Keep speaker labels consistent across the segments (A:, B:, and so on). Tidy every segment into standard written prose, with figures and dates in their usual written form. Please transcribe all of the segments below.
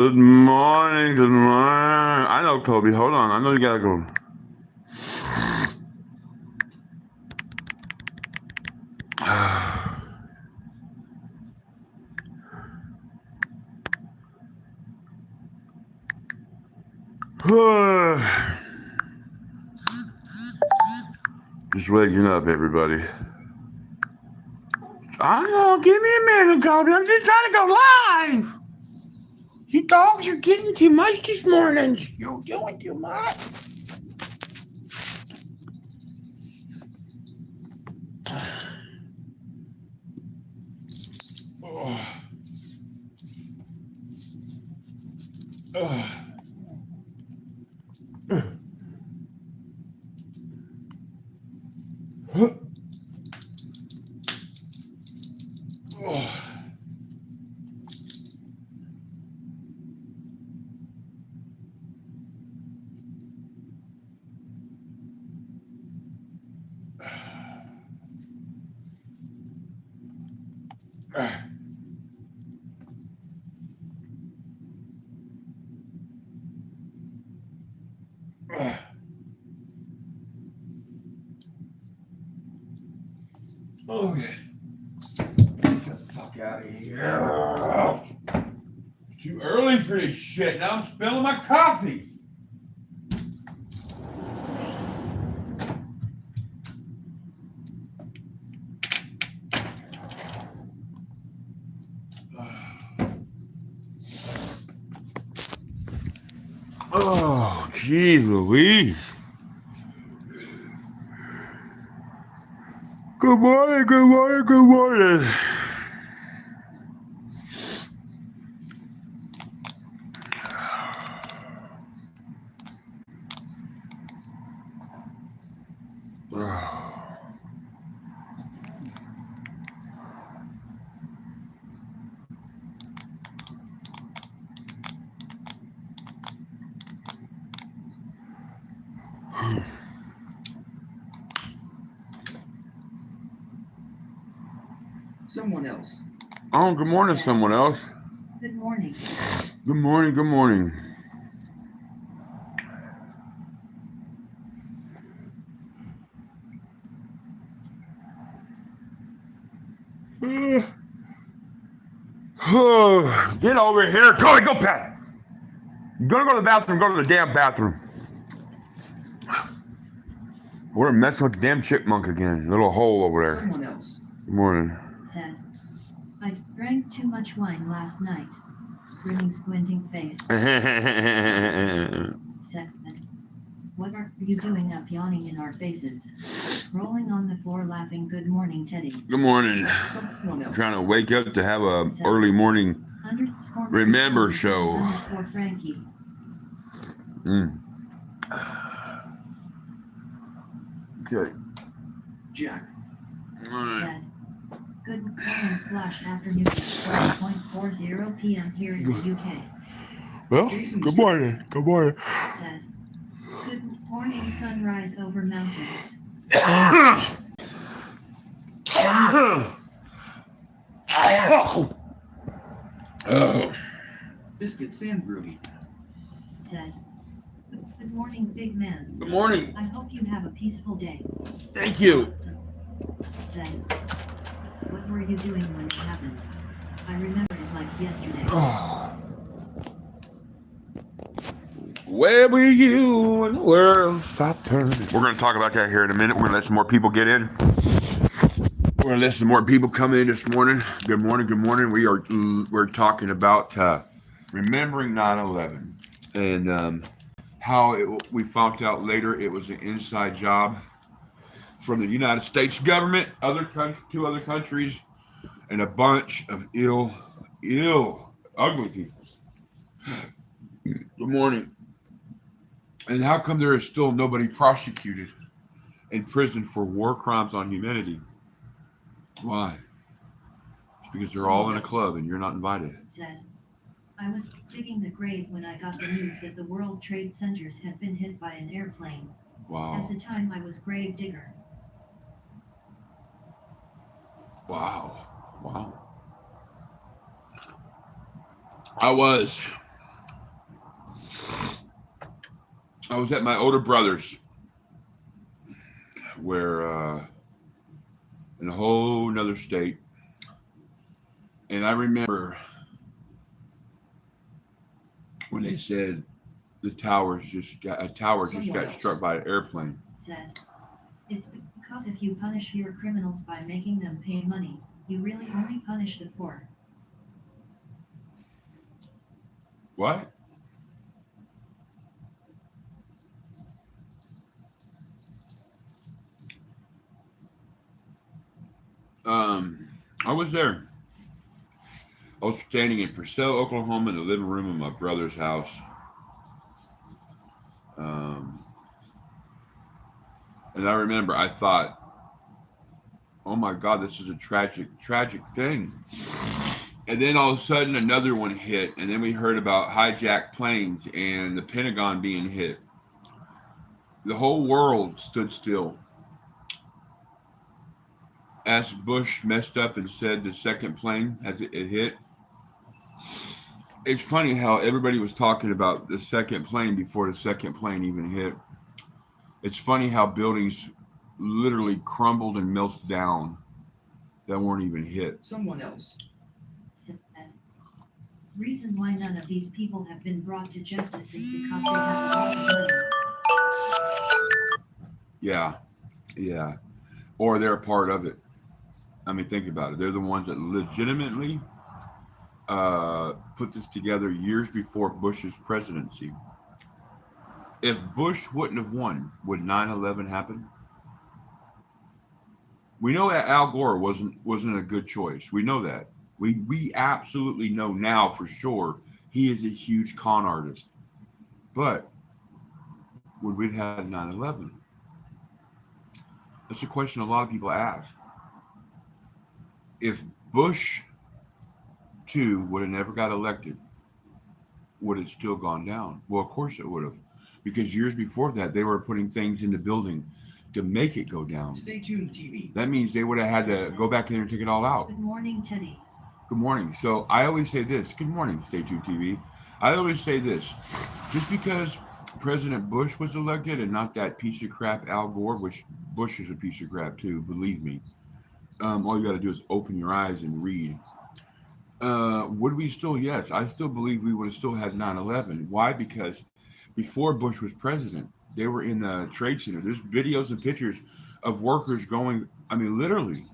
A: Good morning, good morning. I know, Kobe. Hold on. I know you gotta go. Just waking up, everybody. I know. Give me a minute, Kobe. I'm just trying to go live. You dogs are getting too much this morning. You're doing too much. Okay. Get the fuck out of here. It's too early for this shit. Now I'm spilling my coffee. Oh, jeez Louise. Good morning, good morning, good morning.
B: Someone else.
A: Oh, good morning, someone else.
C: Good morning.
A: Good morning, good morning. Get over here. Go, Pat. You're gonna go to the bathroom, go to the damn bathroom. We're messing with the damn chipmunk again. Little hole over there.
B: Someone else.
A: Good morning.
C: Said, I drank too much wine last night. Grinning, squinting face. Said, what are you doing up yawning in our faces? Rolling on the floor laughing. Good morning, Teddy.
A: Good morning.
B: Someone else.
A: Trying to wake up to have a early morning remember show.
C: Frankie.
A: Okay.
B: Jack.
C: Said, good morning / afternoon at 12:40 p.m. here in the UK.
A: Well, good morning. Good morning.
C: Said, good morning sunrise over mountains.
B: Biscuit Sandgroovy.
C: Said, good morning, big man.
A: Good morning.
C: I hope you have a peaceful day.
A: Thank you.
C: Said, what were you doing when it happened? I remember it like yesterday.
A: Where were you when the world stopped turning? We're going to talk about that here in a minute. We're going to let some more people get in. We're going to let some more people come in this morning. Good morning. Good morning. We're talking about remembering 9/11 and how we found out later it was an inside job from the United States government, two other countries, and a bunch of ill, ugly people. Good morning. And how come there is still nobody prosecuted in prison for war crimes on humanity? Why? It's because they're all in a club and you're not invited.
C: Said, I was digging the grave when I got the news that the World Trade Centers had been hit by an airplane.
A: Wow.
C: At the time I was grave digger.
A: Wow. I was. I was at my older brother's, where in a whole nother state, and I remember when they said a tower just got struck by an airplane.
C: Said, it's because if you punish your criminals by making them pay money, you really only punish the poor.
A: What? I was there. I was standing in Purcell, Oklahoma, in the living room of my brother's house. And I remember I thought, oh my God, this is a tragic thing. And then all of a sudden another one hit. And then we heard about hijacked planes and the Pentagon being hit. The whole world stood still. As Bush messed up and said the second plane as it hit. It's funny how everybody was talking about the second plane before the second plane even hit. It's funny how buildings literally crumbled and melted down that weren't even hit.
B: Someone else.
C: Said, reason why none of these people have been brought to justice is because they have a lot of money.
A: Yeah. Or they're a part of it. I mean, think about it. They're the ones that legitimately put this together years before Bush's presidency. If Bush wouldn't have won, would 9/11 happen? We know that Al Gore wasn't a good choice. We know that. We absolutely know now for sure he is a huge con artist. But would we have had 9/11? That's a question a lot of people ask. If Bush 2 would have never got elected, would it still gone down? Well, of course it would have. Because years before that, they were putting things in the building to make it go down.
B: Stay tuned, TV.
A: That means they would have had to go back in there and take it all out.
C: Good morning, Teddy.
A: Good morning. So I always say this. Good morning, Stay Tuned TV. I always say this. Just because President Bush was elected and not that piece of crap Al Gore, which Bush is a piece of crap too, believe me. All you got to do is open your eyes and read. Would we still? Yes, I still believe we would have still had 9/11. Why? Because before Bush was president, they were in the Trade Center. There's videos and pictures of workers going, I mean, literally.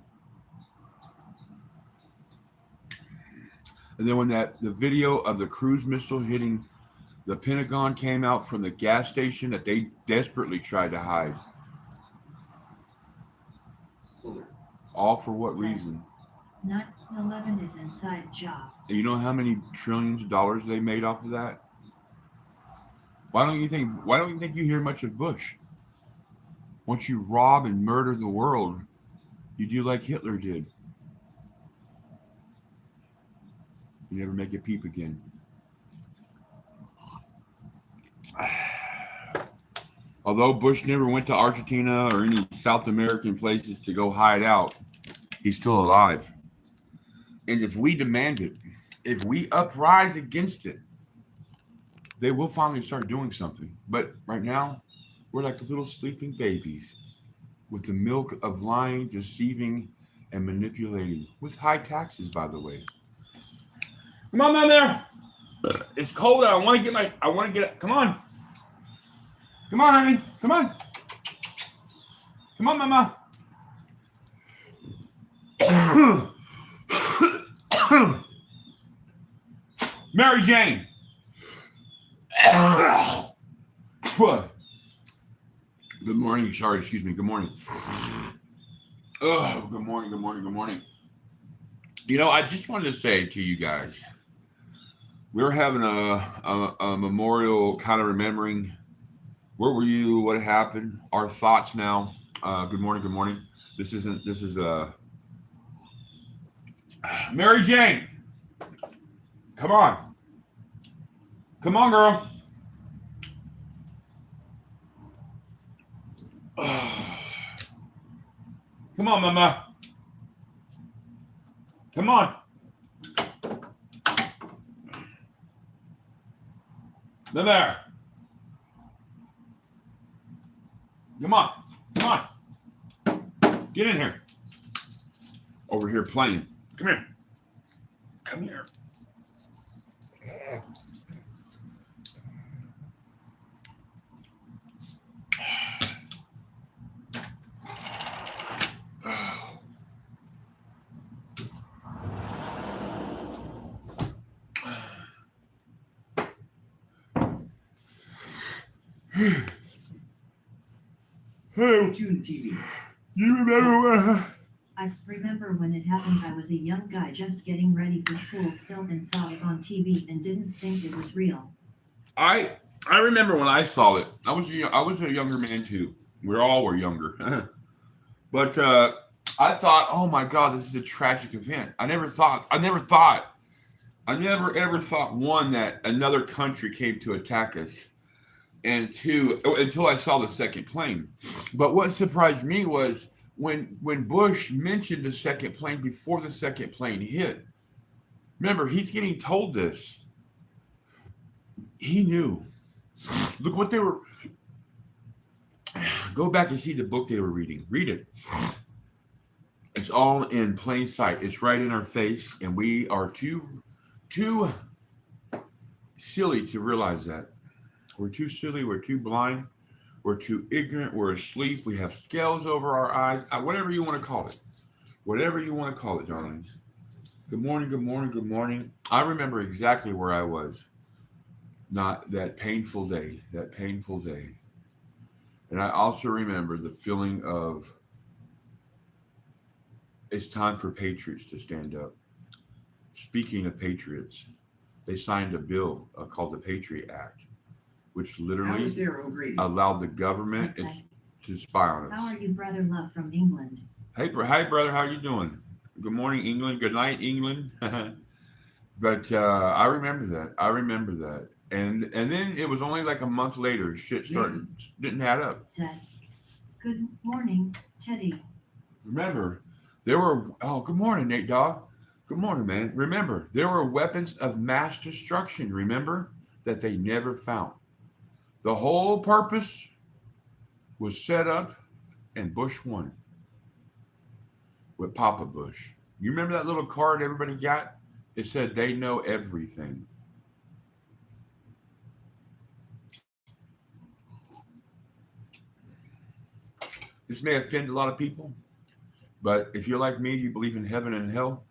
A: And then when the video of the cruise missile hitting the Pentagon came out from the gas station that they desperately tried to hide. All for what reason?
C: 9/11 is inside job.
A: And you know how many trillions of dollars they made off of that? Why don't you think you hear much of Bush? Once you rob and murder the world, you do like Hitler did. You never make a peep again. Although Bush never went to Argentina or any South American places to go hide out, he's still alive. And if we demand it, if we uprise against it, they will finally start doing something. But right now, we're like little sleeping babies with the milk of lying, deceiving, and manipulating, with high taxes, by the way. Come on down there. It's cold out. I want to get, come on. Come on, honey. Come on. Come on, mama. Mary Jane. Good morning. Sorry, excuse me. Good morning. Oh, good morning, good morning, good morning. You know, I just wanted to say to you guys, we're having a memorial kind of remembering where were you, what happened, our thoughts now. Good morning, good morning. This is Mary Jane. Come on. Come on, girl. Come on, mama. Come on. There. Come on. Come on. Get in here. Over here playing. Come here. Come here. Hey,
B: Tune TV.
A: you remember
C: I remember when it happened. I was a young guy just getting ready for school still and saw it on TV and didn't think it was real.
A: I remember when I saw it. I was a younger man too. We all were younger, but I thought, oh my God, this is a tragic event. I never thought. I never ever thought one that another country came to attack us, and two until I saw the second plane. But what surprised me was when Bush mentioned the second plane before the second plane hit. Remember, he's getting told this. He knew. Look what they were. Go back and see the book they were reading. Read it. It's all in plain sight. It's right in our face, and we are too silly to realize that. We're too silly. We're too blind. We're too ignorant. We're asleep. We have scales over our eyes. Whatever you want to call it. Whatever you want to call it, darlings. Good morning. Good morning. Good morning. I remember exactly where I was. Not that painful day. That painful day. And I also remember the feeling of it's time for patriots to stand up. Speaking of patriots, they signed a bill called the Patriot Act, which
B: How
A: literally
B: is there, O'Grady?
A: allowed the government to spy on
C: How
A: us.
C: are you, brother love from England?
A: Hey, hi, brother. How you doing? Good morning, England. Good night, England. But I remember that. I remember that. And then it was only like a month later, shit started didn't add up.
C: Said, good morning, Teddy.
A: Remember, there were good morning, Nate Dog. Good morning, man. Remember, there were weapons of mass destruction, remember, that they never found. The whole purpose was set up and Bush won with Papa Bush. You remember that little card everybody got? It said they know everything. This may offend a lot of people, but if you're like me, you believe in heaven and hell,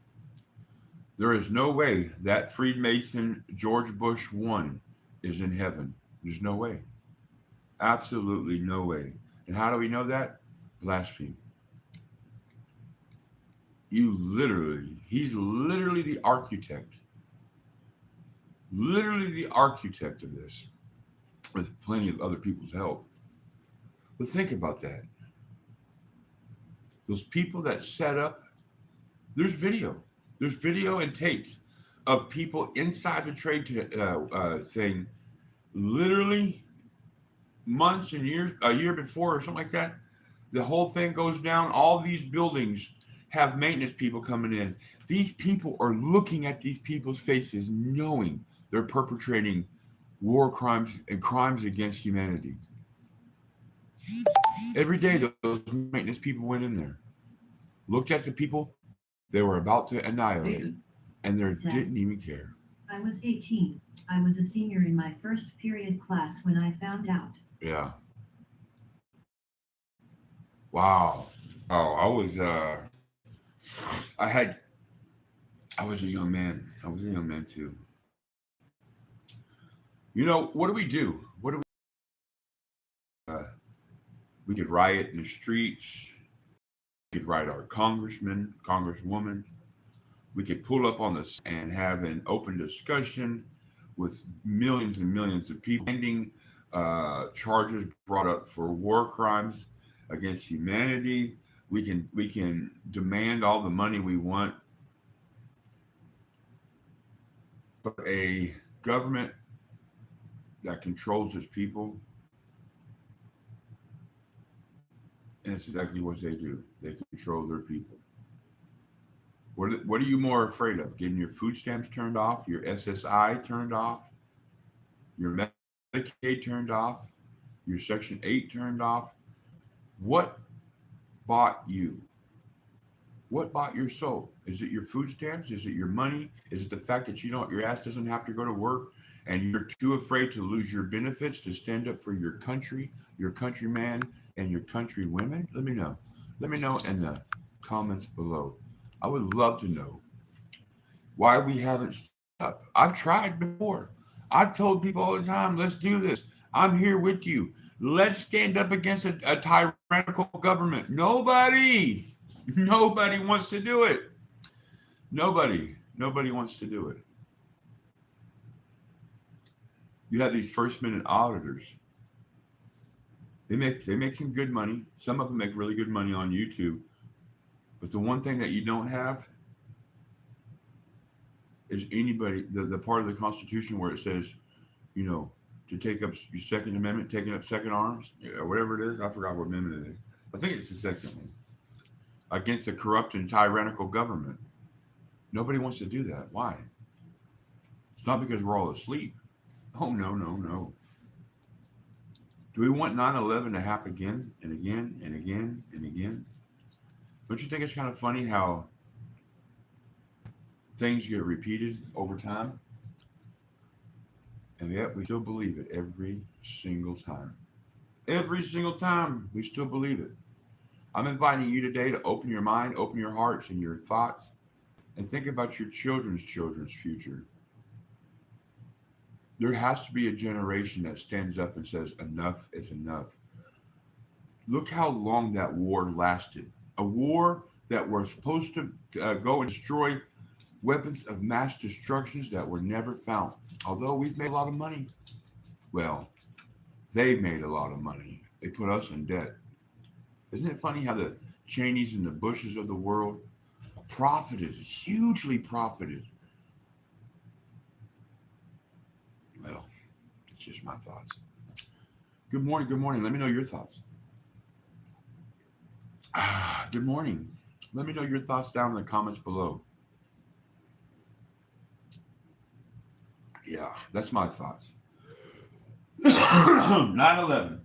A: there is no way that Freemason George Bush 1 is in heaven. There's no way. Absolutely no way. And how do we know that? Blasphemy. He's literally the architect. Literally the architect of this, with plenty of other people's help. But think about that. Those people that set up, there's video. There's video and tapes of people inside the trade thing, literally months and years, a year before or something like that. The whole thing goes down. All these buildings have maintenance people coming in. These people are looking at these people's faces, knowing they're perpetrating war crimes and crimes against humanity. Every day, those maintenance people went in there, looked at the people they were about to annihilate,
B: David.
A: and they didn't even care.
C: I was 18. I was a senior in my first period class when I found out.
A: Yeah. Wow. Oh, I was a young man. I was a young man too. You know, what do we do? We could riot in the streets. We could riot our congressman, congresswoman. We could pull up on this and have an open discussion with millions and millions of people, pending charges brought up for war crimes against humanity. We can demand all the money we want, but a government that controls its people, and that's exactly what they do. They control their people. What are you more afraid of? Getting your food stamps turned off, your SSI turned off, your Medicaid turned off, your Section 8 turned off, What bought you? What bought your soul? Is it your food stamps? Is it your money? Is it the fact that you know your ass doesn't have to go to work and you're too afraid to lose your benefits to stand up for your country, your countryman, and your countrywomen? Let me know. Let me know in the comments below. I would love to know why we haven't stood up. I've tried before. I've told people all the time, let's do this. I'm here with you. Let's stand up against a tyrannical government. Nobody wants to do it. Nobody wants to do it. You have these first minute auditors. They make some good money. Some of them make really good money on YouTube. But the one thing that you don't have is anybody the part of the Constitution where it says, you know, to take up your Second Amendment, taking up second arms, or whatever it is. I forgot what amendment it is. I think it's the second one. Against a corrupt and tyrannical government. Nobody wants to do that. Why? It's not because we're all asleep. Oh, no, no, no. Do we want 9/11 to happen again and again and again and again? Don't you think it's kind of funny how things get repeated over time? And yet we still believe it every single time. Every single time we still believe it. I'm inviting you today to open your mind, open your hearts and your thoughts, and think about your children's future. There has to be a generation that stands up and says, enough is enough. Look how long that war lasted. A war that was supposed to go and destroy weapons of mass destructions that were never found. Although we've made a lot of money. Well, they made a lot of money. They put us in debt. Isn't it funny how the Cheneys and the Bushes of the world profited, hugely profited? Well, it's just my thoughts. Good morning. Good morning. Let me know your thoughts. Good morning. Let me know your thoughts down in the comments below. Yeah, that's my thoughts. 9/11.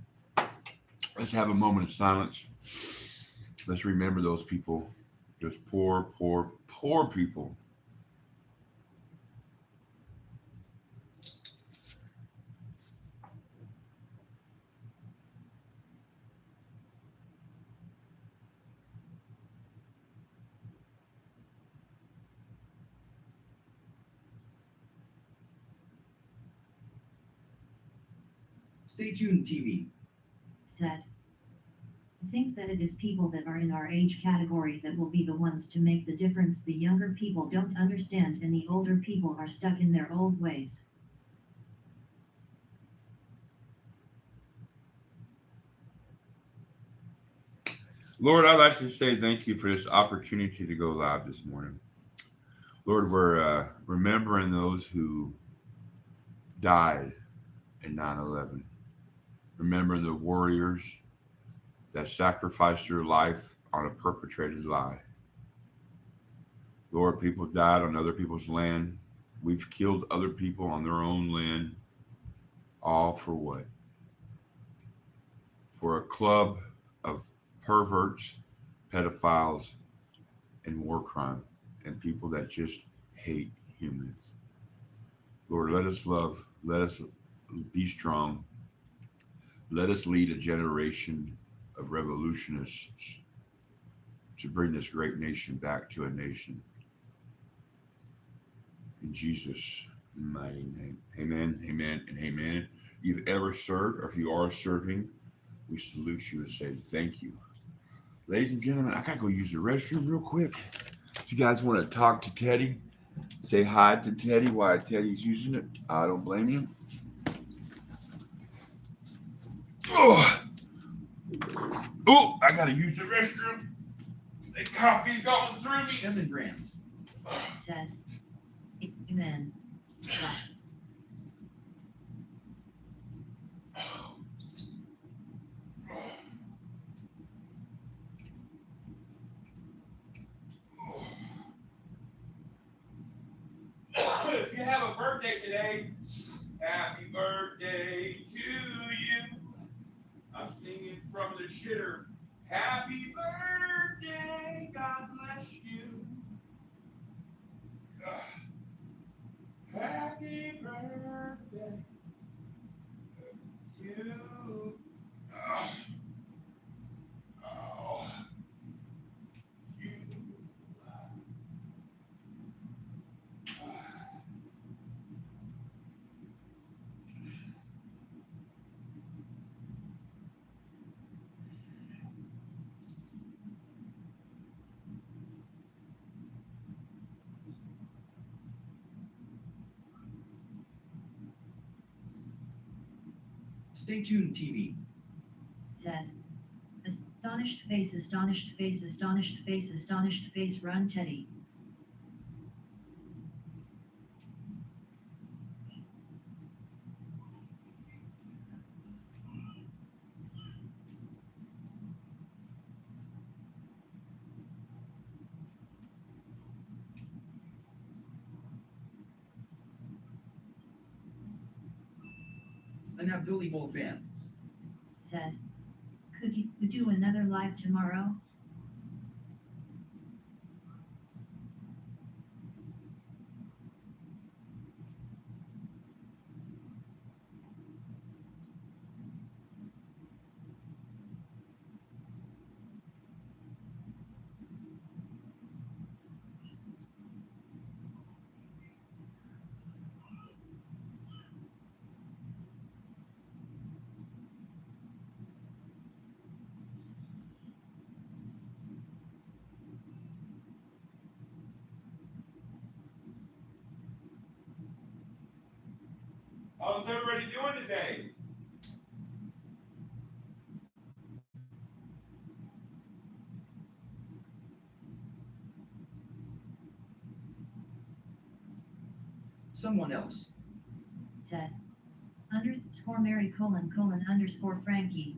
A: Let's have a moment of silence. Let's remember those people, those poor, poor, poor people.
B: Stay tuned, TV.
C: Said. I think that it is people that are in our age category that will be the ones to make the difference. The younger people don't understand and the older people are stuck in their old ways.
A: Lord, I'd like to say thank you for this opportunity to go live this morning. Lord, we're remembering those who died in 9/11. Remembering the warriors that sacrificed their life on a perpetrated lie. Lord, people died on other people's land. We've killed other people on their own land. All for what? For a club of perverts, pedophiles, and war crime, and people that just hate humans. Lord, let us love. Let us be strong. Let us lead a generation of revolutionists to bring this great nation back to a nation. In Jesus' mighty name. Amen, amen, and amen. If you've ever served, or if you are serving, we salute you and say thank you. Ladies and gentlemen, I gotta go use the restroom real quick. If you guys want to talk to Teddy, say hi to Teddy while Teddy's using it. I don't blame you. Oh, I gotta use the restroom. The coffee's going through me.
B: Kevin Grant.
C: Said. Amen.
A: If you have a birthday today, happy birthday to you. I'm singing from the shitter. Happy birthday, God bless you. Happy birthday to you.
B: Stay tuned TV.
C: Said. Astonished face, astonished face, astonished face, astonished face, run Teddy.
B: An Abdul fan.
C: Said. Could you do another live tomorrow?
A: How's everybody doing today?
B: Someone else.
C: Said. Underscore Mary : underscore Frankie.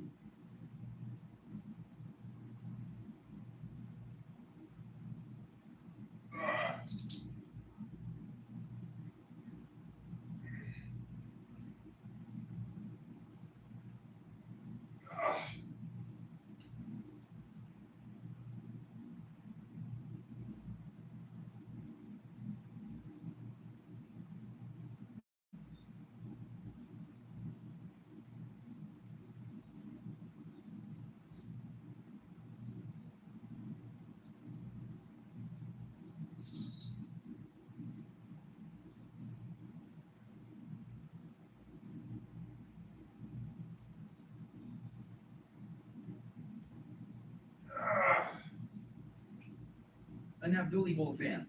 B: An Abdul fan.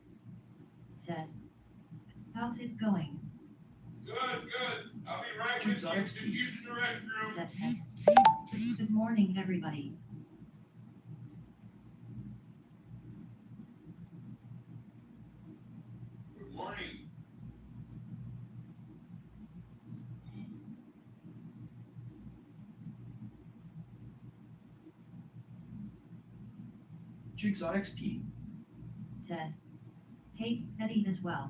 C: Said. How's it going?
A: Good, good. I'll be right with you. Just using the restroom.
C: Said. Good morning, everybody.
A: Good morning.
B: Jigsaw XP.
C: Said. Hate Eddie as well.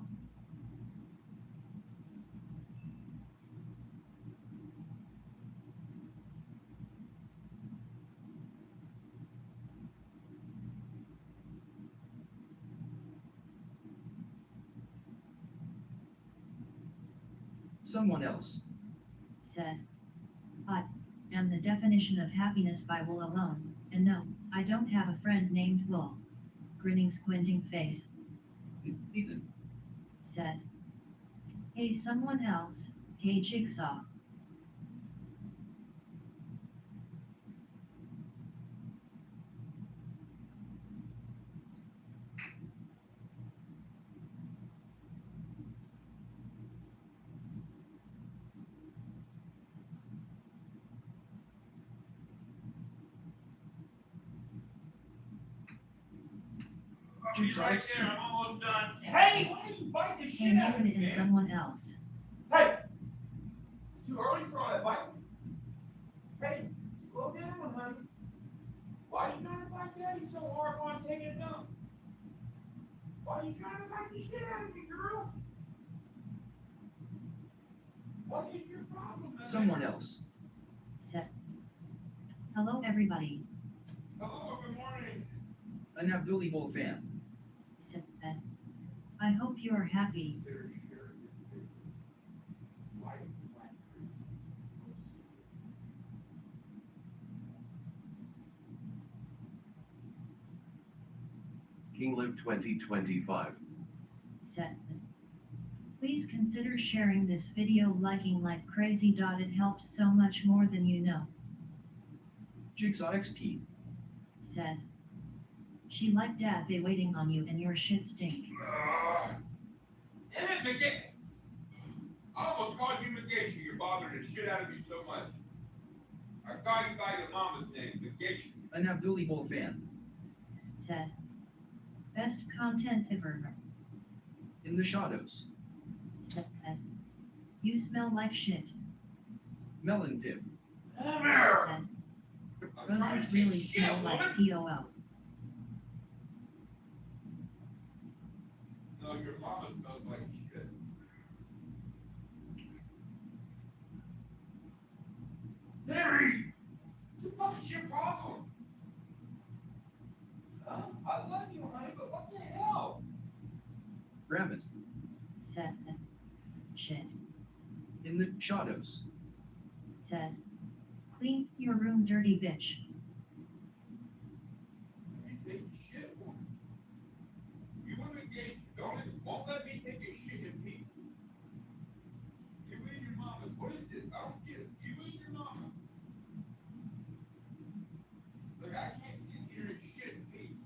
B: Someone else.
C: Said. I am the definition of happiness by Will alone, and no, I don't have a friend named Will. Grinning squinting face.
B: Ethan.
C: Said. Hey someone else, hey Jigsaw.
A: I'll be
B: Jigsaw
A: right
B: XP.
A: there. I'm almost done. Hey, why did you bite the
C: Hey
A: shit out of
C: Nathan
A: me,
C: and
A: man?
C: someone else.
A: Hey! It's too early for all that biting. Hey, slow down, honey. Why are you trying to bite Daddy so hard while I'm taking a dump? Why are you trying to bite the shit out of me, girl? What is your problem, man?
B: Someone else.
C: Said. Hello everybody.
A: Hello, good morning.
B: An Abdul fan.
C: Said, I hope you are happy.
D: King Live 2025.
C: Said, please consider sharing this video, liking like crazy. It helps so much more than you know.
B: Jigsaw XP.
C: Said, she like Dad, they waiting on you and your shit stink.
A: Damn it, McGee. I almost called you McGee. You're bothering the shit out of me so much. I call you by your mama's name, McGee.
B: An Abdul fan.
C: Said, best content ever.
B: In the shadows.
C: Said, you smell like shit.
B: Melon Pip.
C: Said, roses really smell like POL.
A: No, your mama smells like shit. Mary! What the fuck is your problem? I love you, honey, but what the hell?
B: Rabbit.
C: Said, shit.
B: In the shadows.
C: Said, clean your room, dirty bitch.
A: You take a shit, woman. You and McGee won't let me take a shit in peace. You and your mama, what is this? I don't get it. You and your mama. It's like I can't sit here and shit in peace.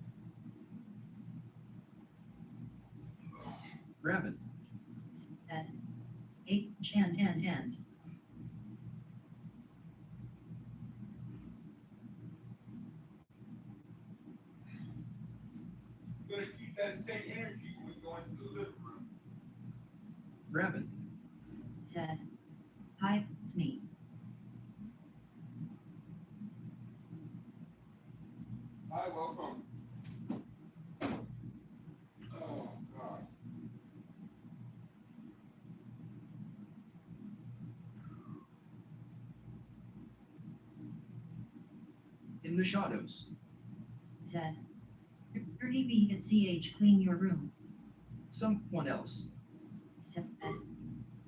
B: Rabbit.
C: Said, H and.
A: You're gonna keep that same energy when we go into the living room.
B: Rabbit.
C: Said, hi, it's me.
A: Hi, welcome. Oh, God.
B: In the shadows.
C: Said, dirty B at CH, clean your room.
B: Someone else.
C: Said,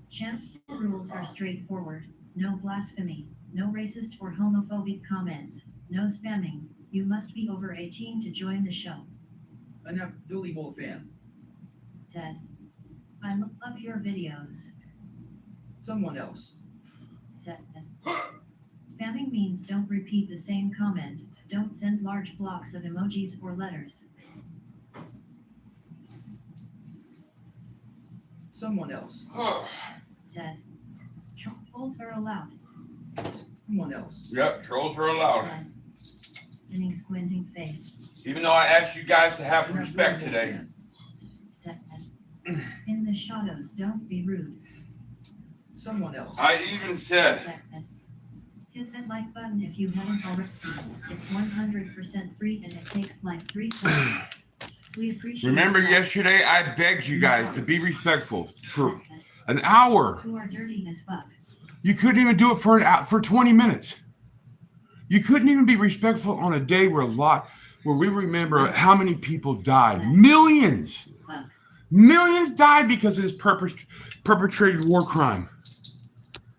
C: chant rules are straightforward. No blasphemy, no racist or homophobic comments, no spamming. You must be over 18 to join the show.
B: An Abdul fan.
C: Said, I love your videos.
B: Someone else.
C: Said, spamming means don't repeat the same comment, don't send large blocks of emojis or letters.
B: Someone else.
C: Said, trolls are allowed.
B: Someone else.
A: Yep, trolls are allowed.
C: Said, spinning squinting face.
A: Even though I asked you guys to have
B: An
A: respect
B: Abdul
A: today.
B: fan.
C: Said, in the shadows, don't be rude.
B: Someone else.
A: I even said,
C: Said, hit that like button if you haven't already. It's 100% free and it takes like 3 seconds. We appreciate
A: remember
C: that.
A: yesterday I begged you guys to be respectful for an hour.
C: Who are dirty as fuck.
A: You couldn't even do it for 20 minutes. You couldn't even be respectful on a day where we remember how many people died. Millions.
C: Fuck.
A: Millions died because of this perpetrated war crime.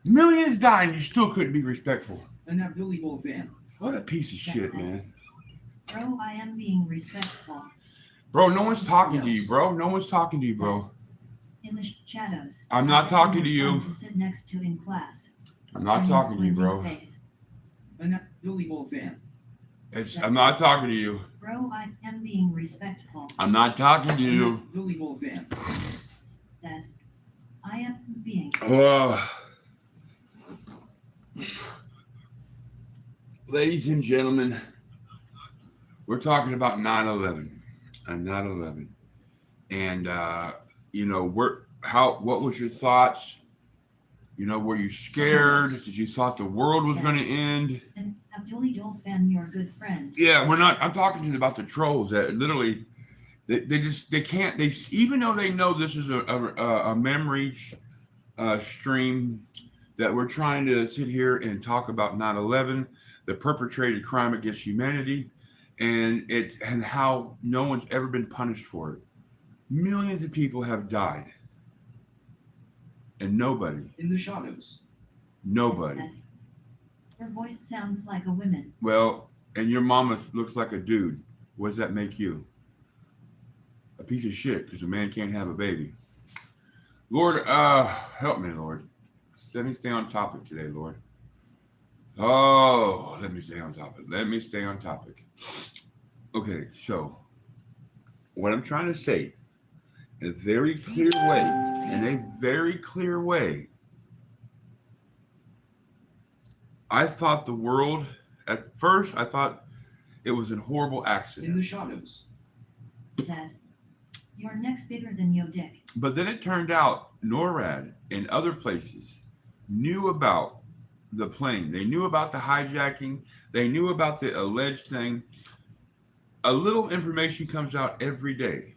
A: Millions died and you still couldn't be respectful.
B: An Abdul fan.
A: What a piece of shit, man.
C: Bro, I am being respectful.
A: Bro, no one's talking to you, bro. No one's talking to you, bro.
C: In the shadows.
A: I'm not talking to you.
C: To sit next to in class.
A: I'm not talking to you, bro.
C: Face.
B: An Abdul fan.
A: I'm not talking to you.
C: Bro, I am being respectful.
A: I'm not talking to you.
B: An Abdul fan.
C: That I am being.
A: Ladies and gentlemen, we're talking about 9/11 and 9/11, and what was your thoughts? Were you scared? Did you thought the world was going to end?
C: And Abdul fan, your good friend.
A: Yeah, we're not. I'm talking to you about the trolls that literally, they can't. They even though they know this is a memory stream that we're trying to sit here and talk about 9/11, the perpetrated crime against humanity, and how no one's ever been punished for it. Millions of people have died, and nobody,
B: In the shadows.
A: nobody.
C: Her voice sounds like a woman.
A: Well, and your mama looks like a dude. What does that make you? A piece of shit because a man can't have a baby. Lord, help me, Lord. Let me stay on topic today, Lord. Oh, let me stay on topic. Let me stay on topic. Okay, so what I'm trying to say in a very clear way, I thought the world, at first, I thought it was a horrible
B: In
A: accident.
B: the shadows.
C: Said, your neck's bigger than your dick.
A: But then it turned out NORAD and other places knew about the plane. They knew about the hijacking. They knew about the alleged thing. A little information comes out every day.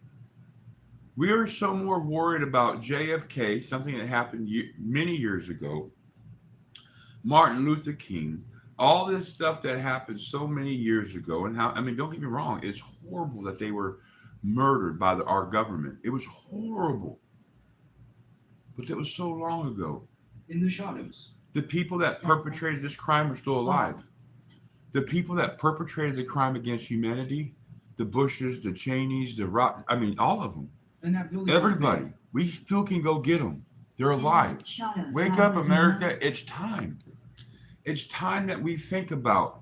A: We are so more worried about JFK, something that happened many years ago, Martin Luther King, all this stuff that happened so many years ago, and how, I mean, don't get me wrong, it's horrible that they were murdered by our government. It was horrible. But that was so long ago.
B: In the shadows.
A: The people that perpetrated this crime are still alive. The people that perpetrated the crime against humanity, the Bushes, the Cheneys, I mean, all of them.
B: An Abdullah
A: Everybody.
B: fan.
A: We still can go get them. They're alive.
C: Shadows.
A: Wake up, America. It's time. It's time that we think about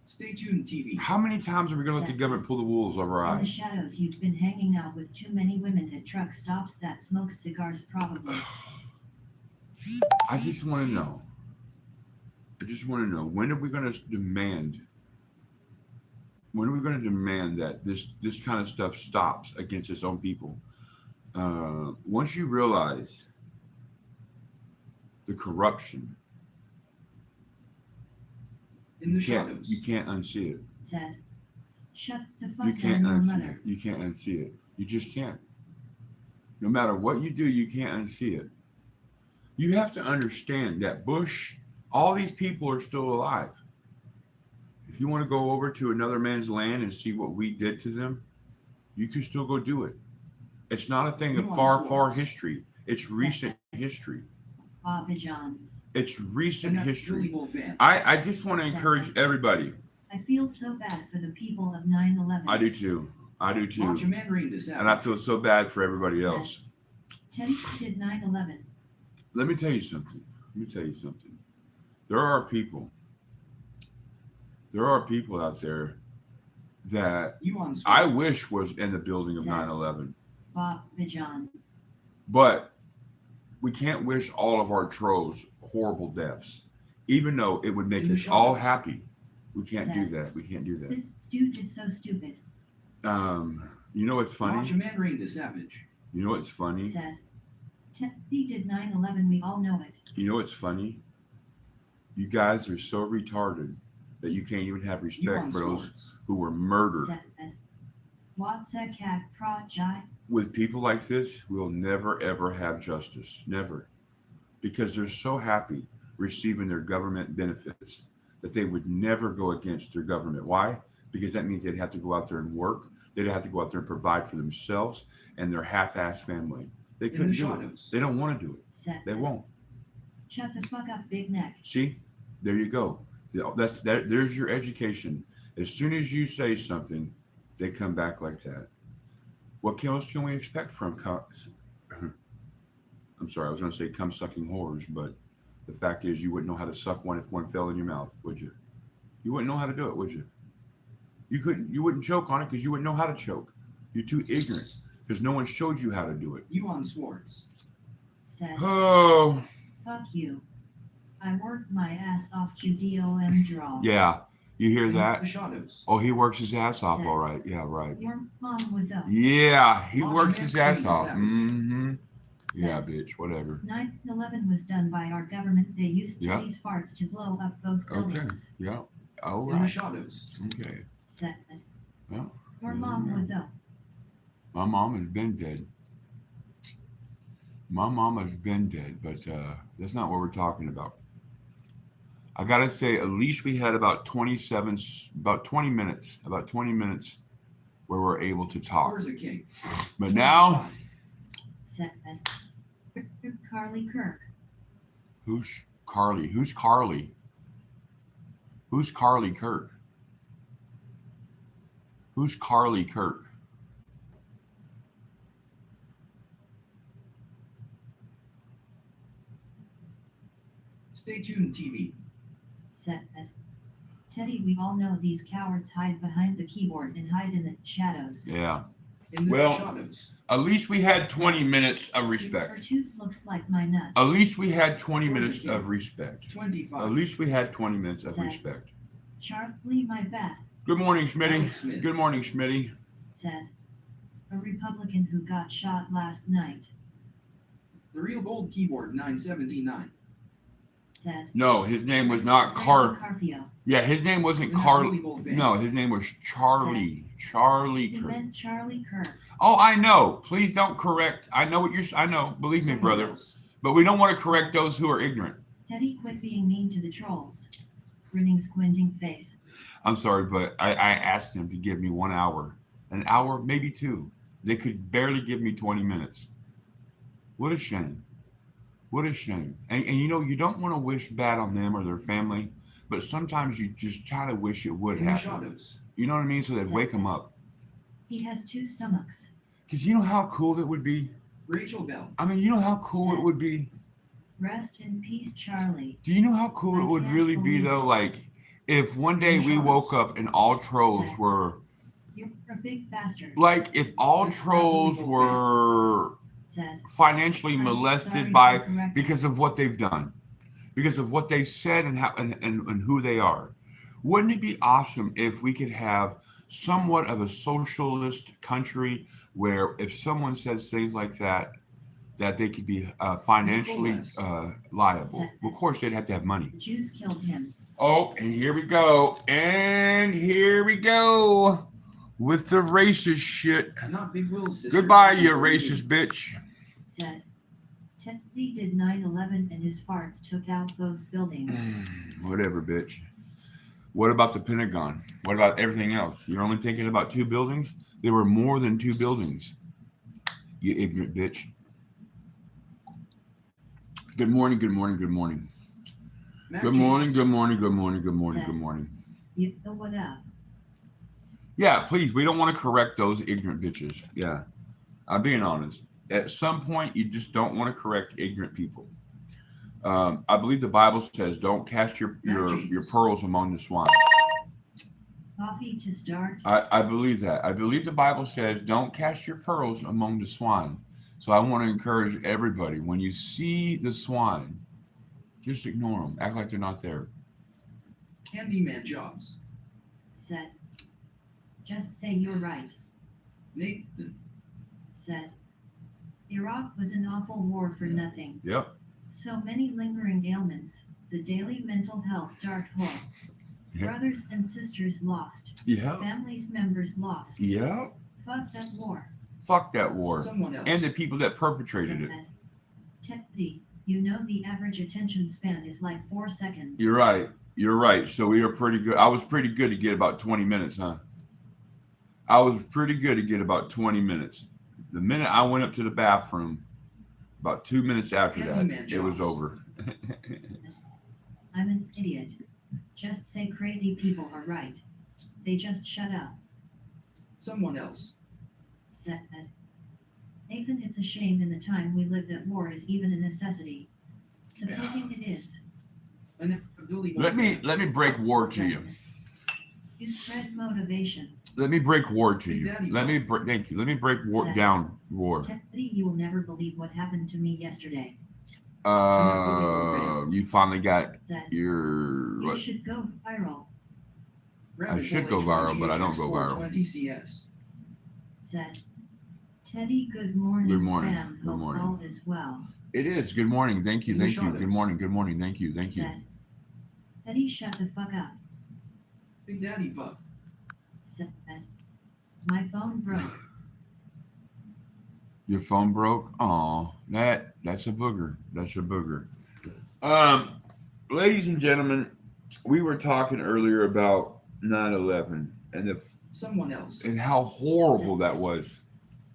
B: Stay tuned, TV.
A: how many times are we going to let the government pull the wolves over our
C: In the
A: eyes?
C: shadows, you've been hanging out with too many women at truck stops that smoke cigars, probably.
A: I just want to know. When are we going to demand? When are we going to demand that this kind of stuff stops against its own people? Once you realize the corruption,
B: In the shadows.
A: you can't unsee it.
C: Said, shut the fuck
A: You can't
C: down, your
A: unsee
C: mother.
A: it. You can't unsee it. You just can't. No matter what you do, you can't unsee it. You have to understand that Bush, all these people are still alive. If you want to go over to another man's land and see what we did to them, you can still go do it. It's not a thing of far history. It's recent history.
C: Abidjan.
A: It's recent
B: An
A: history.
B: Abdullah fan.
A: I just want to encourage everybody.
C: I feel so bad for the people of 9/11.
A: I do too.
B: Watch a man read this out.
A: And I feel so bad for everybody else.
C: Teddy did 9/11.
A: Let me tell you something. There are people out there that
B: You on sports.
A: I wish was in the building of 9/11.
C: Abidjan.
A: But we can't wish all of our trolls horrible deaths, even though it would make us all happy. We can't do that.
C: This dude is so stupid.
A: You know what's funny?
B: Watch a man read the savage.
A: You know what's funny?
C: Said, Teddy did 9/11. We all know it.
A: You know what's funny? You guys are so retarded that you can't even have
B: You
A: respect
B: on
A: for those
B: sports.
A: who were murdered.
C: Said, what's a cat project?
A: With people like this, we'll never ever have justice. Never. Because they're so happy receiving their government benefits that they would never go against their government. Why? Because that means they'd have to go out there and work. They'd have to go out there and provide for themselves and their half-ass family. They
B: In the
A: couldn't do
B: shadows.
A: it. They don't want to do it.
C: Said,
A: They won't.
C: shut the fuck up, big neck.
A: See? There you go. There's your education. As soon as you say something, they come back like that. What else can we expect from I'm sorry, I was going to say cum-sucking whores, but the fact is you wouldn't know how to suck one if one fell in your mouth, would you? You wouldn't know how to do it, would you? You wouldn't choke on it because you wouldn't know how to choke. You're too ignorant because no one showed you how to do it.
B: You on sports.
C: Said,
A: Oh,
C: fuck you. I worked my ass off to DOM draw.
A: yeah. You hear
B: In
A: that?
B: the shadows.
A: Oh, he works his ass off, all right. Yeah, right.
C: Your mom would know.
A: Yeah, he
B: Watch
A: works
B: him
A: his
B: clean
A: ass
B: this
A: off.
B: out.
A: Mm-hmm. Yeah, bitch, whatever.
C: 9/11 was done by our government. They used
A: Yeah.
C: Teddy's farts to blow up both
A: Okay.
C: buildings.
A: Yeah. All
B: In the
A: right.
B: shadows.
A: Okay.
C: Said,
A: Well,
C: your mom would know.
A: my mom has been dead. My mom has been dead, but that's not what we're talking about. I gotta say, at least we had about 20 minutes where we're able to talk.
B: Where's a king?
A: But now,
C: Said Carly Kirk.
A: who's Carly? Who's Carly? Who's Carly Kirk? Who's Carly Kirk?
B: Stay tuned, TV.
C: Said Teddy, we all know these cowards hide behind the keyboard and hide in the shadows.
A: Yeah.
B: In the
A: Well,
B: shadows.
A: At least we had 20 minutes of
C: Her
A: respect.
C: tooth looks like my nut.
A: At least we had 20 minutes of respect.
B: 25.
A: At least we had 20 minutes of respect.
C: Charlie, my bad.
A: Good morning, Smitty.
B: Alex Smith.
A: Good morning, Smitty.
C: Said a Republican who got shot last night.
B: The real gold keyboard 979.
C: Said
A: No, his name was not
C: Carpio.
A: Yeah, his name wasn't
B: We're not
A: Carl.
B: really gold fans.
A: No, his name was Charlie. Charlie
C: He
A: Kirk.
C: meant Charlie Kirk.
A: Oh, I know. Please don't correct. I know what you're. I know. Believe me,
B: Someone
A: brother.
B: else.
A: But we don't want to correct those who are ignorant.
C: Teddy, quit being mean to the trolls. Grinning, squinting face.
A: I'm sorry, but I asked them to give me 1 hour, an hour, maybe 2. They could barely give me 20 minutes. What a shame. What a shame. And you know, you don't want to wish bad on them or their family, but sometimes you just kind of wish it would
B: In the
A: happen.
B: shadows.
A: You know what I mean? So they'd wake them up.
C: He has 2 stomachs.
A: Because you know how cool it would be?
B: Rachel Bell.
A: I mean, you know how cool it would be?
C: Rest in peace, Charlie.
A: Do you know how cool it would really be, though? Like, if one day we woke up and all trolls were,
C: You're a big bastard.
A: like, if all trolls were
C: Said
A: financially
C: I'm
A: molested
C: sorry
A: by
C: for correcting.
A: because of what they've done, because of what they said and how and who they are. Wouldn't it be awesome if we could have somewhat of a socialist country where if someone says things like that, that they could be financially liable? Of course, they'd have to have money.
C: the Jews killed him.
A: Oh, and here we go. And here we go with the racist shit.
B: Not Big Will's sister.
A: Goodbye, you racist bitch.
C: Said Teddy did 9/11 and his farts took out both buildings.
A: Whatever, bitch. What about the Pentagon? What about everything else? You're only thinking about 2 buildings? There were more than 2 buildings. You ignorant bitch. Good morning, good morning, good morning.
B: Matt
A: Good morning,
B: James.
A: good morning, good morning, good morning, good morning.
C: You know what up?
A: Yeah, please, we don't want to correct those ignorant bitches. Yeah, I'm being honest. At some point, you just don't want to correct ignorant people. I believe the Bible says, "Don't cast your pearls among the swine."
C: Coffee to start.
A: I believe that. I believe the Bible says, "Don't cast your pearls among the swine." So I want to encourage everybody: when you see the swine, just ignore them. Act like they're not there.
B: Handyman Jobs.
C: Said just say you're right.
B: Nathan.
C: Said Iraq was an awful war for nothing.
A: Yep.
C: So many lingering ailments. The daily mental health dark hole.
A: Yep.
C: Brothers and sisters lost.
A: Yep.
C: Families members lost.
A: Yep.
C: Fuck that war.
A: Fuck that war.
B: Someone else.
A: And the people that perpetrated it.
C: Said Teddy, you know the average attention span is like 4 seconds.
A: You're right. You're right. So we are pretty good. I was pretty good to get about 20 minutes, huh? I was pretty good to get about 20 minutes. The minute I went up to the bathroom, about 2 minutes after that, it was over.
C: I'm an idiot. Just say crazy people are right. They just shut up.
B: Someone else.
C: Said Nathan, it's a shame in the time we live that war is even a necessity. Supposing it is.
A: Let me break war to you.
C: You spread motivation.
A: Let me break war to you. Thank you. Let me break war down war.
C: Teddy, you will never believe what happened to me yesterday.
A: You finally got
C: Said
A: your
C: you
A: what?
C: should go viral.
A: I should go viral, but I don't go viral.
B: 20 CS.
C: Said Teddy, good morning.
A: Good morning.
C: Fam.
A: Good
C: Hope
A: morning.
C: all is well.
A: It is. Good morning. Thank you.
B: In the
A: Thank you.
B: shadows.
A: Good morning. Good morning. Thank you. Thank you.
C: Said Teddy, shut the fuck up.
B: Big Daddy Puff.
C: Said my phone broke.
A: Your phone broke? Oh, that's a booger. That's a booger. Ladies and gentlemen, we were talking earlier about 9/11
B: Someone else.
A: and how horrible that was.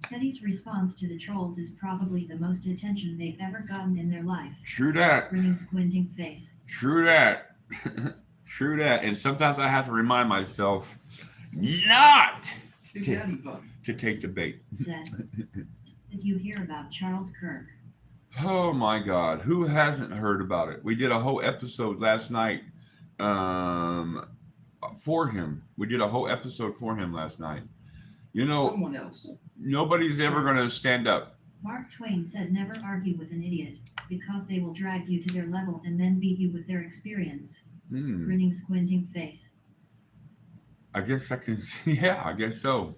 C: Teddy's response to the trolls is probably the most attention they've ever gotten in their life.
A: True that.
C: Grinning, squinting face.
A: True that. True that. And sometimes I have to remind myself not
B: Big Daddy Bug.
A: to take the bait.
C: Said, did you hear about Charles Kirk?
A: Oh my God. Who hasn't heard about it? We did a whole episode last night for him. We did a whole episode for him last night. You know,
B: Someone else.
A: nobody's ever going to stand up.
C: Mark Twain said never argue with an idiot, because they will drag you to their level and then beat you with their experience. Grinning, squinting face.
A: I guess I can see. Yeah, I guess so.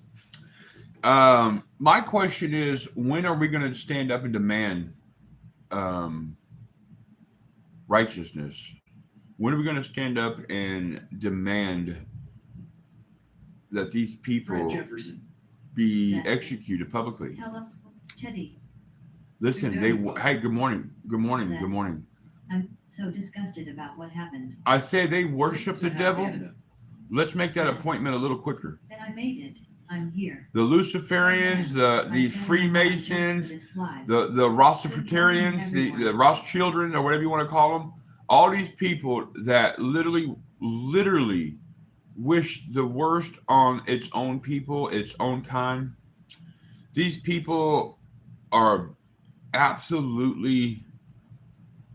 A: My question is, when are we going to stand up and demand righteousness? When are we going to stand up and demand that these people
B: Fred Jefferson.
A: be executed publicly?
C: Hello, Teddy.
A: Listen, hey, good morning. Good morning. Good morning.
C: I'm so disgusted about what happened.
A: I say they worship the
B: So has
A: devil.
B: Canada.
A: Let's make that appointment a little quicker.
C: And I made it. I'm here.
A: The Luciferians, these Freemasons, the Rastafarians, the Rothschildren, or whatever you want to call them, all these people that literally wish the worst on its own people, its own kind. These people are absolutely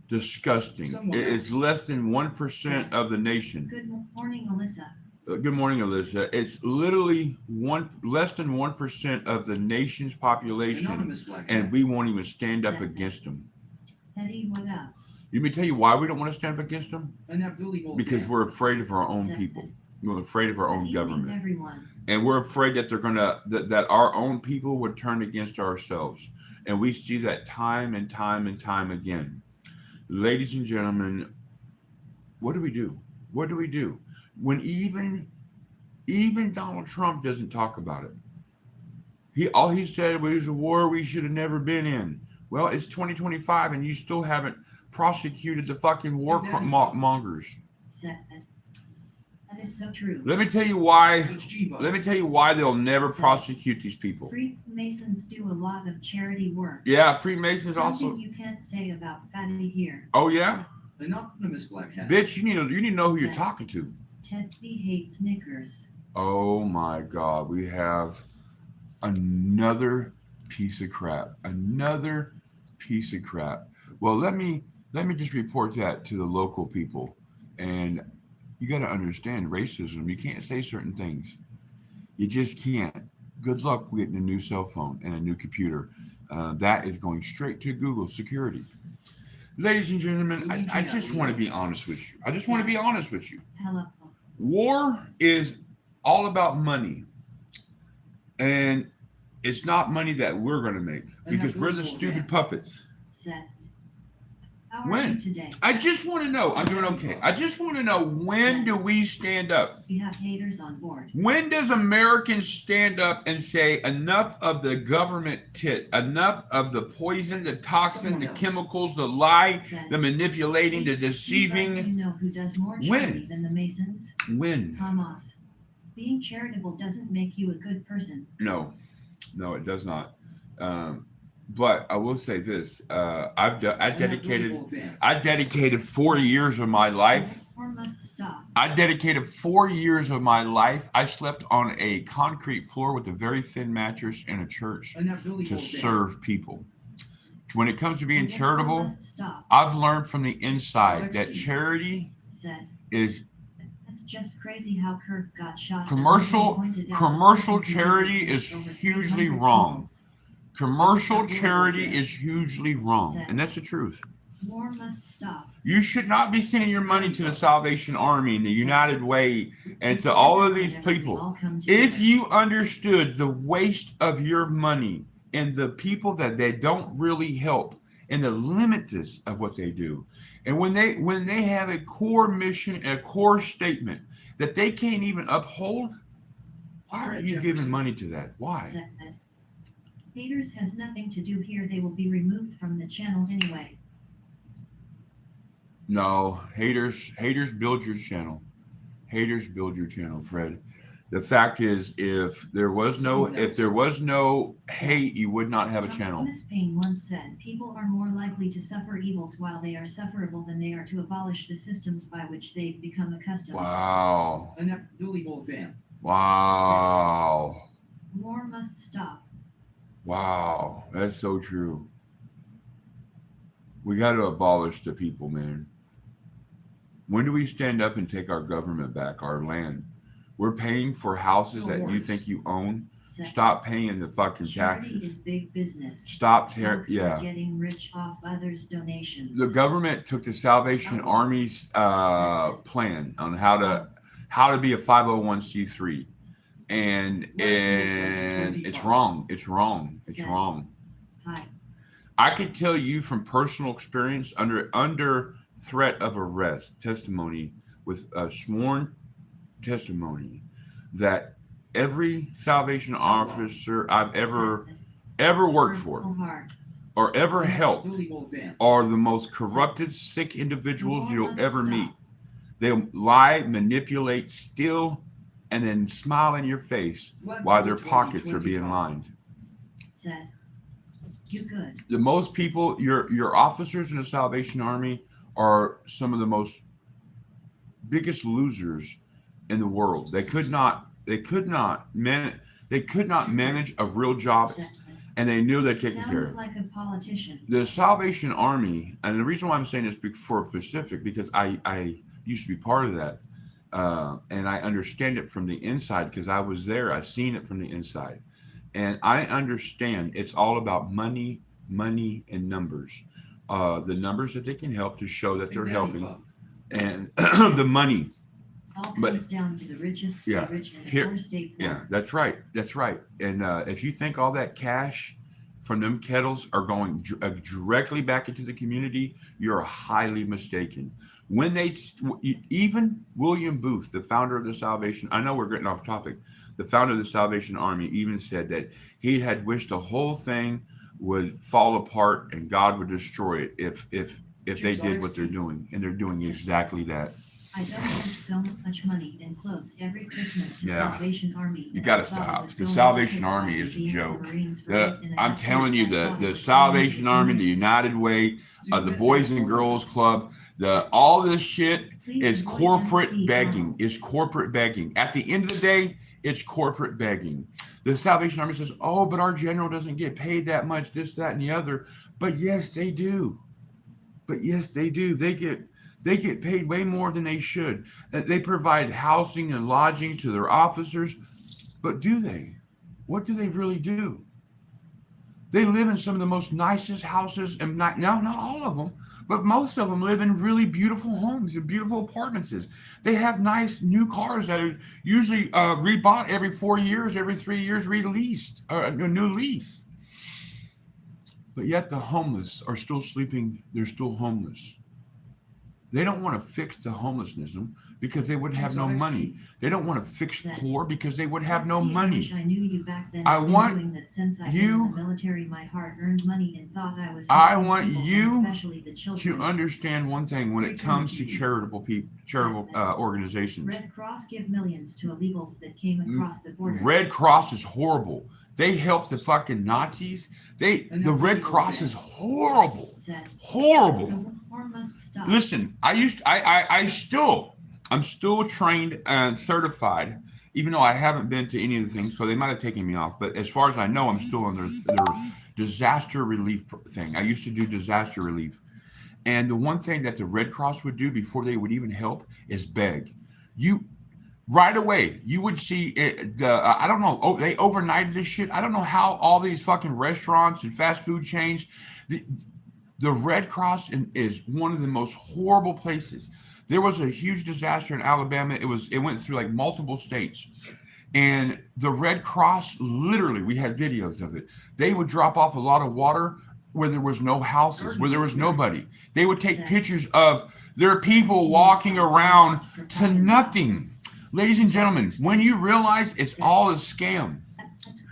A: disgusting. It is less than 1% of the nation.
C: Good morning, Alyssa.
A: Good morning, Alyssa. It's literally less than 1% of the nation's population,
B: Anonymous Black
A: and
B: Hat.
A: we won't even stand up against them.
C: Teddy, what up?
A: Let me tell you why we don't want to stand up against them.
B: And Abdulli Gold
A: Because
B: Fan.
A: we're afraid of our own people. We're afraid of our own government,
C: Everyone.
A: and we're afraid that that our own people would turn against ourselves. And we see that time and time and time again. Ladies and gentlemen, what do we do? What do we do when even Donald Trump doesn't talk about it? All he said was a war we should have never been in. Well, it's 2025 and you still haven't prosecuted the fucking war mongers.
C: Said. That is so true.
A: Let me tell you why.
B: HG Bug.
A: Let me tell you why they'll never prosecute these people.
C: Freemasons do a lot of charity work.
A: Yeah, Freemasons
C: Something
A: also.
C: you can't say about Fatty here.
A: Oh yeah,
B: Anonymous Black Hat.
A: bitch, you need to know who you're talking to.
C: Teddy hates Snickers.
A: Oh my God, we have another piece of crap. Another piece of crap. Well, let me just report that to the local people. And you got to understand racism. You can't say certain things. You just can't. Good luck getting a new cell phone and a new computer. That is going straight to Google security. Ladies and gentlemen, I just want to be honest with you. I just want to be honest with you.
C: Hello.
A: War is all about money. And it's not money that we're going to make because we're the stupid puppets.
C: Said. How are
A: When?
C: you today?
A: I just want to know. I'm doing okay. I just want to know, when do we stand up?
C: We have haters on board.
A: When does Americans stand up and say enough of the government tit, enough of the poison, the toxin, the chemicals, the lie, the manipulating, the
C: Do
A: deceiving?
C: you know who does more
A: When?
C: charity than the Masons?
A: When?
C: Hamas. Being charitable doesn't make you a good person.
A: No, it does not. But I will say this: I dedicated 4 years of my life.
C: Or must stop.
A: I dedicated 4 years of my life. I slept on a concrete floor with a very thin mattress in a church
B: And Abdulli
A: to
B: Gold Fan.
A: serve people. When it comes to being
C: Or
A: charitable,
C: must stop.
A: I've learned from the inside that charity
C: Said.
A: is
C: That's just crazy how Kirk got shot.
A: Commercial charity is hugely wrong. Commercial charity is hugely wrong, and that's the truth.
C: War must stop.
A: You should not be sending your money to the Salvation Army and the United Way and to all of these people. If you understood the waste of your money and the people that they don't really help and the limitness of what they do, and when they have a core mission and a core statement that they can't even uphold, why are you giving money to that? Why?
C: Said. Haters has nothing to do here. They will be removed from the channel anyway.
A: No, haters build your channel. Haters build your channel, Fred. The fact is, if there was no hate, you would not have a channel.
C: Thomas Paine once said, people are more likely to suffer evils while they are sufferable than they are to abolish the systems by which they've become accustomed.
A: Wow.
B: Enough duly bold fan.
A: Wow.
C: War must stop.
A: Wow. That's so true. We got to abolish the people, man. When do we stand up and take our government back, our land? We're paying for houses that you think you own. Stop paying the fucking
C: Charity
A: taxes.
C: is big business.
A: Stop
C: Getting rich off others' donations.
A: The government took the Salvation Army's plan on how to be a 501c3, and it's wrong. It's wrong. It's wrong.
C: Hi.
A: I could tell you from personal experience, under threat of arrest, testimony with a sworn testimony, that every Salvation officer I've ever worked for or ever helped are the most corrupted, sick individuals you'll ever meet. They'll lie, manipulate, steal, and then smile in your face while their pockets are being lined.
C: Said, you good.
A: The most people, your officers in the Salvation Army are some of the most biggest losers in the world. They could not manage a real job, and they knew they'd taken care of it.
C: Like a politician.
A: The Salvation Army, and the reason why I'm saying this for Pacific, because I used to be part of that, and I understand it from the inside because I was there. I seen it from the inside, and I understand it's all about money, and numbers. The numbers that they can help to show that they're helping, and the money.
C: All comes down to the richest,
A: yeah,
C: the rich and
A: here,
C: poor stay poor.
A: Yeah, that's right. And if you think all that cash from them kettles are going directly back into the community, you're highly mistaken. When even William Booth, the founder of the Salvation, I know we're getting off topic. The founder of the Salvation Army even said that he had wished the whole thing would fall apart and God would destroy it if they did what they're doing, and they're doing exactly that.
C: I donate so much money and clothes every Christmas to Salvation Army.
A: You got to stop. The Salvation Army is a joke. I'm telling you, the Salvation Army, the United Way, the Boys and Girls Club, all this shit is corporate begging. Is corporate begging. At the end of the day, it's corporate begging. The Salvation Army says, "Oh, but our general doesn't get paid that much. This, that, and the other." But yes, they do. They get paid way more than they should. They provide housing and lodging to their officers, but do they? What do they really do? They live in some of the most nicest houses, and not all of them, but most of them live in really beautiful homes and beautiful apartments. They have nice new cars that are usually rebought every 4 years, every 3 years, released, a new lease. But yet the homeless are still sleeping. They're still homeless. They don't want to fix the homelessness because they would have no money. They don't want to fix poor because they would have no money.
C: I wish I knew you back then.
A: I want
C: doing that since I've been in the military, my hard-earned money, and thought I was.
A: I want you
C: especially the children,
A: to understand one thing when it comes to charitable organizations.
C: Red Cross give millions to illegals that came across the border.
A: Red Cross is horrible. They help the fucking Nazis. The Red Cross is horrible. Horrible. Listen, I'm still trained and certified, even though I haven't been to any of the things, so they might have taken me off. But as far as I know, I'm still on their disaster relief thing. I used to do disaster relief. And the one thing that the Red Cross would do before they would even help is beg. Right away, you would see I don't know. Oh, they overnighted this shit. I don't know how all these fucking restaurants and fast food chains. The Red Cross is one of the most horrible places. There was a huge disaster in Alabama. It went through like multiple states, and the Red Cross literally, we had videos of it. They would drop off a lot of water where there was no houses, where there was nobody. They would take pictures of their people walking around to nothing. Ladies and gentlemen, when you realize it's all a scam,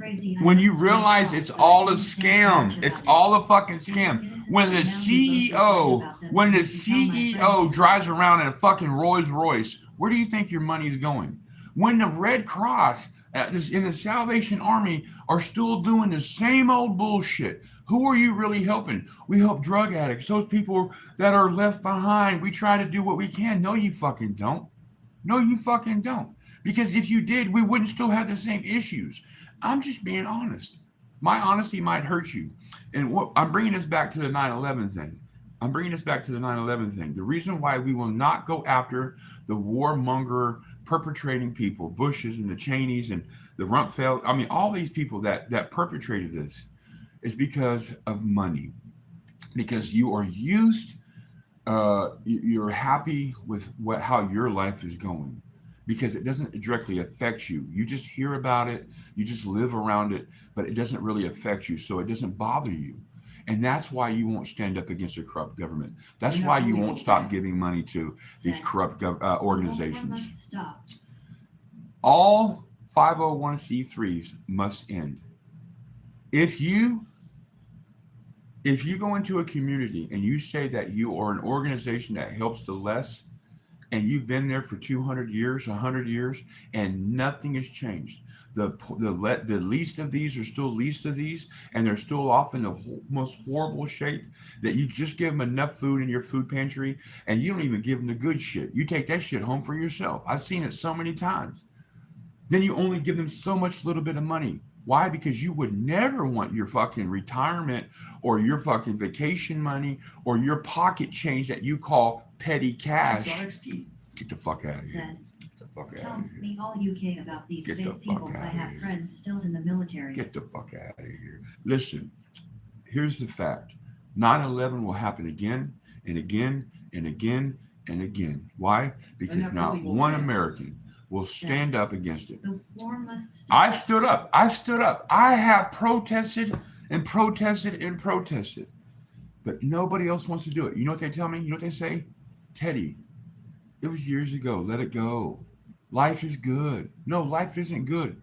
C: crazy.
A: When you realize it's all a scam, it's all a fucking scam. When the CEO drives around in a fucking Rolls Royce, where do you think your money is going? When the Red Cross in the Salvation Army are still doing the same old bullshit, who are you really helping? We help drug addicts, those people that are left behind. We try to do what we can. No, you fucking don't. No, you fucking don't. Because if you did, we wouldn't still have the same issues. I'm just being honest. My honesty might hurt you. And I'm bringing this back to the 9/11 thing. The reason why we will not go after the warmonger perpetrating people, Bushes and the Cheneys and the Rumsfeld, I mean, all these people that perpetrated this, is because of money. Because you are used, you're happy with how your life is going. Because it doesn't directly affect you. You just hear about it, you just live around it, but it doesn't really affect you, so it doesn't bother you. And that's why you won't stand up against a corrupt government. That's why you won't stop giving money to these corrupt organizations. All 501c3s must end. If you go into a community and you say that you are an organization that helps the less, and you've been there for 200 years, 100 years, and nothing has changed. The least of these are still least of these, and they're still off in the most horrible shape that you just give them enough food in your food pantry, and you don't even give them the good shit. You take that shit home for yourself. I've seen it so many times. Then you only give them so much little bit of money. Why? Because you would never want your fucking retirement or your fucking vacation money or your pocket change that you call petty cash. Get the fuck out of here. Get the fuck out
C: Tell
A: of here.
C: me all you can about these
A: Get the
C: fake people.
A: fuck
C: I
A: outta
C: have
A: here.
C: friends still in the military.
A: Get the fuck out of here. Listen, here's the fact. 9/11 will happen again and again and again and again. Why? Because not one American will stand up against it.
C: The war must stop.
A: I stood up. I have protested and protested and protested. But nobody else wants to do it. You know what they tell me? You know what they say? Teddy, it was years ago. Let it go. Life is good. No, life isn't good.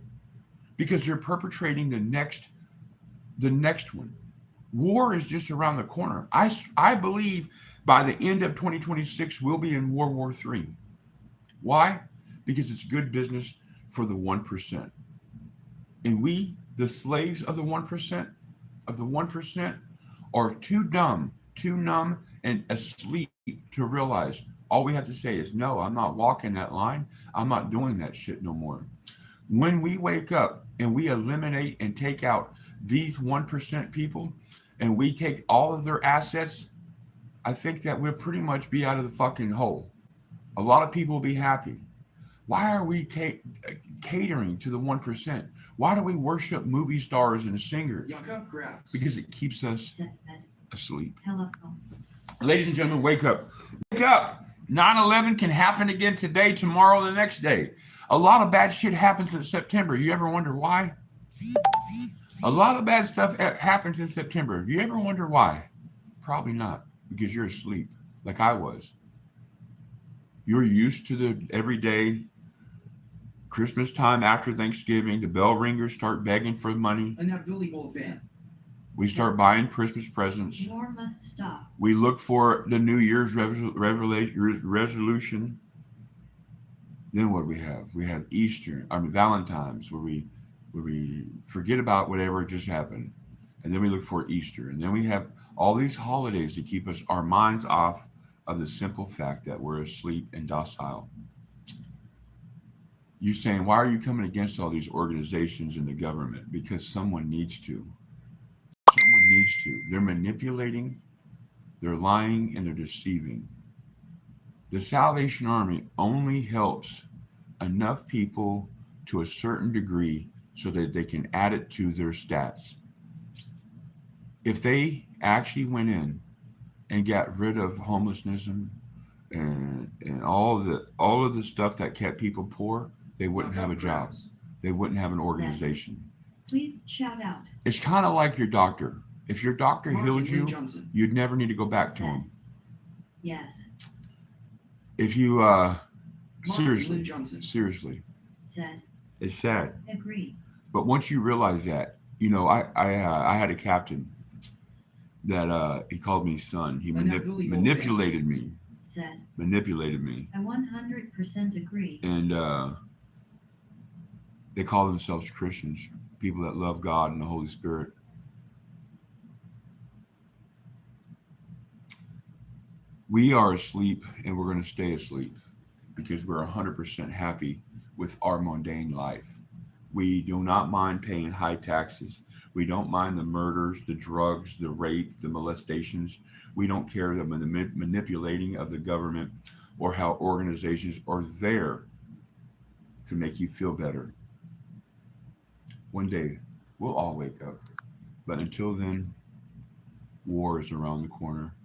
A: Because they're perpetrating the next one. War is just around the corner. I believe by the end of 2026, we'll be in World War III. Why? Because it's good business for the 1%. And we, the slaves of the 1%, are too dumb, too numb, and asleep to realize all we have to say is, no, I'm not walking that line. I'm not doing that shit no more. When we wake up and we eliminate and take out these 1% people and we take all of their assets, I think that we'll pretty much be out of the fucking hole. A lot of people will be happy. Why are we catering to the 1%? Why do we worship movie stars and singers? Because it keeps us asleep.
C: Hello.
A: Ladies and gentlemen, wake up. Wake up. 9/11 can happen again today, tomorrow, the next day. A lot of bad shit happens in September. You ever wonder why? A lot of bad stuff happens in September. You ever wonder why? Probably not, because you're asleep, like I was. You're used to the everyday Christmas time after Thanksgiving. The bell ringers start begging for money.
B: An Abdulli Bowl fan.
A: We start buying Christmas presents.
C: War must stop.
A: We look for the New Year's resolution. Then what do we have? We have Easter, Valentine's, where we forget about whatever just happened. And then we look for Easter. And then we have all these holidays to keep our minds off of the simple fact that we're asleep and docile. You saying, why are you coming against all these organizations in the government? Because someone needs to. Someone needs to. They're manipulating, they're lying, and they're deceiving. The Salvation Army only helps enough people to a certain degree so that they can add it to their stats. If they actually went in and got rid of homelessness and all of the stuff that kept people poor, they wouldn't have a job. They wouldn't have an organization.
C: Please shout out.
A: It's kind of like your doctor. If your doctor healed you, you'd never need to go back to him.
C: Yes.
A: If you seriously,
C: Said.
A: it's sad.
C: Agree.
A: But once you realize that, I had a captain that he called me son. He manipulated me.
C: Said.
A: Manipulated me.
C: I 100% agree.
A: And they call themselves Christians, people that love God and the Holy Spirit. We are asleep and we're going to stay asleep because we're 100% happy with our mundane life. We do not mind paying high taxes. We don't mind the murders, the drugs, the rape, the molestations. We don't care the manipulating of the government or how organizations are there to make you feel better. One day, we'll all wake up. But until then, war is around the corner.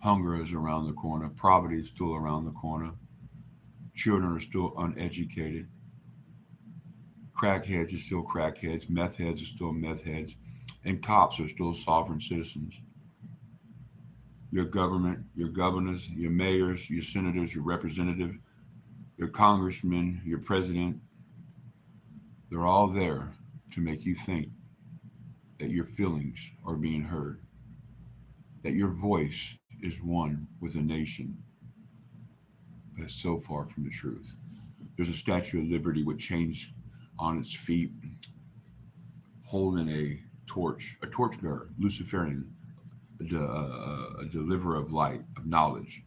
A: Hunger is around the corner. Poverty is still around the corner. Children are still uneducated. Crackheads are still crackheads. Meth heads are still meth heads. And cops are still sovereign citizens. Your government, your governors, your mayors, your senators, your representatives, your congressmen, your president, they're all there to make you think that your feelings are being heard, that your voice is one with a nation. But it's so far from the truth. There's a Statue of Liberty with chains on its feet, holding a torchbearer, Luciferian, a deliverer of light, of knowledge.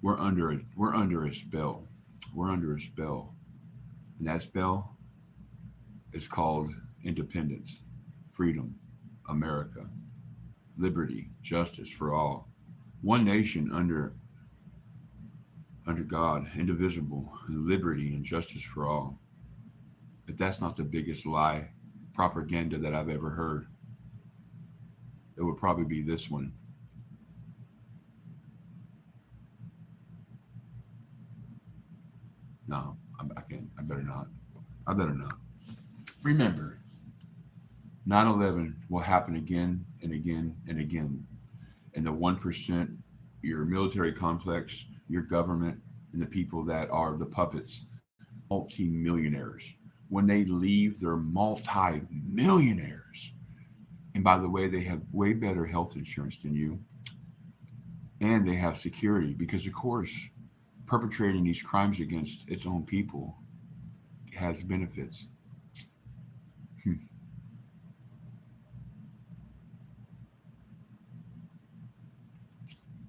A: We're under a spell. We're under a spell. And that spell is called independence, freedom, America, liberty, justice for all. One nation under God, indivisible, liberty and justice for all. If that's not the biggest lie, propaganda that I've ever heard, it would probably be this one. No, I can't. I better not. I better not. Remember, 9/11 will happen again and again and again. And the 1%, your military complex, your government, and the people that are the puppets, multi-millionaires. When they leave, they're multi-millionaires. And by the way, they have way better health insurance than you. And they have security because, of course, perpetrating these crimes against its own people has benefits.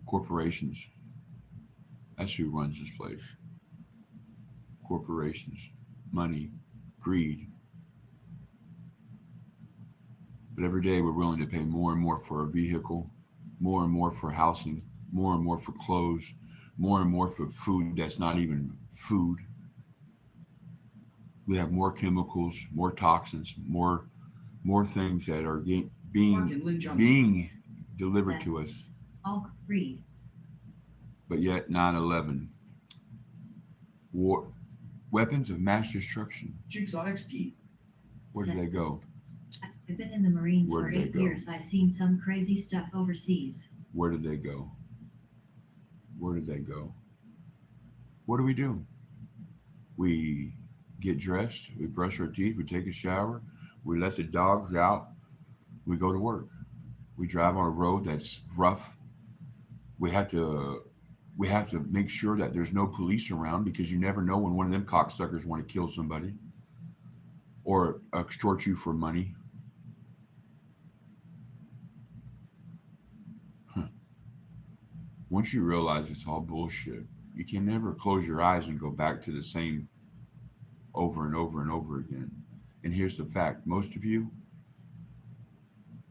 A: Corporations. That's who runs this place. Corporations, money, greed. But every day we're willing to pay more and more for a vehicle, more and more for housing, more and more for clothes, more and more for food that's not even food. We have more chemicals, more toxins, more things that are being delivered to us.
C: All greed.
A: But yet 9/11, war, weapons of mass destruction.
B: Jigsaw XP.
A: Where did they go?
C: I've been in the Marines
A: Where
C: for
A: did they
C: 8
A: go?
C: years. I've seen some crazy stuff overseas.
A: Where did they go? Where did they go? What do? We get dressed, we brush our teeth, we take a shower, we let the dogs out, we go to work. We drive on a road that's rough. We have to make sure that there's no police around because you never know when one of them cocksuckers want to kill somebody or extort you for money. Once you realize it's all bullshit, you can never close your eyes and go back to the same over and over and over again. And here's the fact. Most of you,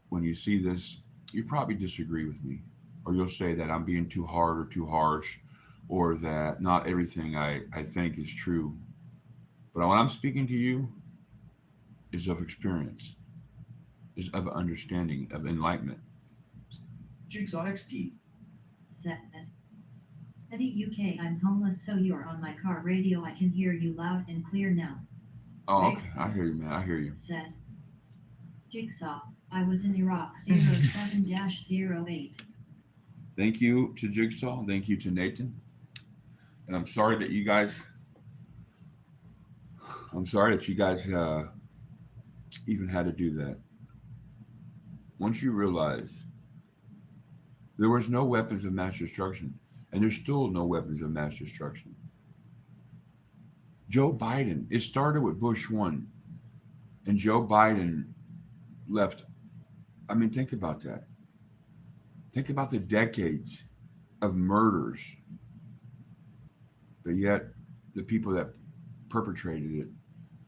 A: when you see this, you probably disagree with me. Or you'll say that I'm being too hard or too harsh, or that not everything I think is true. But when I'm speaking to you is of experience, is of understanding, of enlightenment.
B: Jigsaw XP.
C: Said. Eddie UK, I'm homeless, so you're on my car radio. I can hear you loud and clear now.
A: Oh, okay. I hear you, man. I hear you.
C: Said. Jigsaw, I was in Iraq 07-08.
A: Thank you to Jigsaw. Thank you to Nathan. And I'm sorry that you guys I'm sorry that you guys even had to do that. Once you realize there was no weapons of mass destruction, and there's still no weapons of mass destruction. Joe Biden, it started with Bush 1, and Joe Biden left. I mean, think about that. Think about the decades of murders, but yet the people that perpetrated it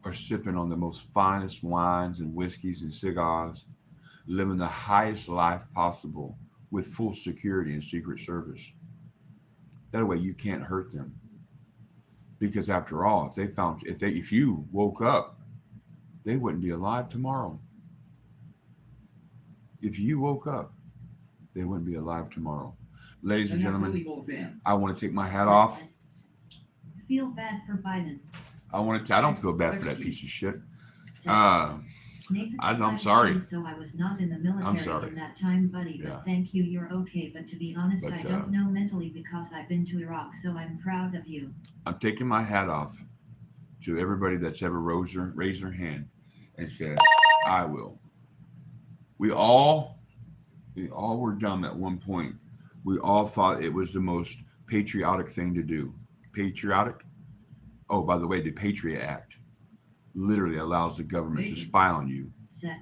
A: are sipping on the most finest wines and whiskeys and cigars, living the highest life possible with full security and Secret Service. That way you can't hurt them. Because after all, if you woke up, they wouldn't be alive tomorrow. If you woke up, they wouldn't be alive tomorrow. Ladies and gentlemen, I want to take my hat off.
C: Feel bad for Biden.
A: I don't feel bad for that piece of shit.
C: Nathan,
A: I'm sorry.
C: So I was not in the military
A: I'm sorry.
C: in that time, buddy,
A: Yeah.
C: but thank you, you're okay. But to be honest,
A: But,
C: I don't know mentally because I've been to Iraq, so I'm proud of you.
A: I'm taking my hat off to everybody that's ever raised their hand and said, I will. We all were dumb at one point. We all thought it was the most patriotic thing to do. Patriotic? Oh, by the way, the Patriot Act literally allows the government to spy on you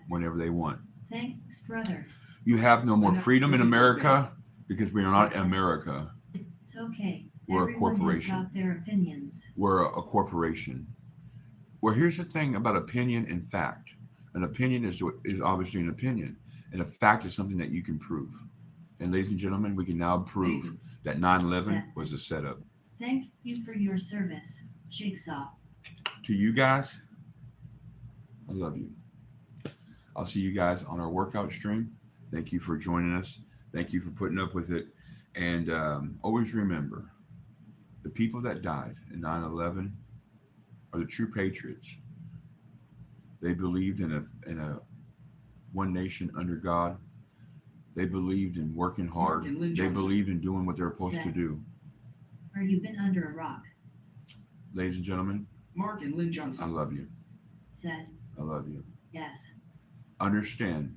A: whenever they want.
C: Thanks, brother.
A: You have no more freedom in America because we are not America.
C: It's okay.
A: We're a
C: Everyone
A: corporation.
C: has got their opinions.
A: We're a corporation. Well, here's the thing about opinion and fact. An opinion is obviously an opinion, and a fact is something that you can prove. And ladies and gentlemen, we can now prove that 9/11 was a setup.
C: Thank you for your service, Jigsaw.
A: To you guys, I love you. I'll see you guys on our workout stream. Thank you for joining us. Thank you for putting up with it. And always remember, the people that died in 9/11 are the true patriots. They believed in a one nation under God. They believed in working hard. They believed in doing what they're supposed to do.
C: Or you've been under a rock.
A: Ladies and gentlemen,
B: Mark and Lynn
A: I
B: Johnson.
A: love you.
C: Said,
A: I love you.
C: yes.
A: Understand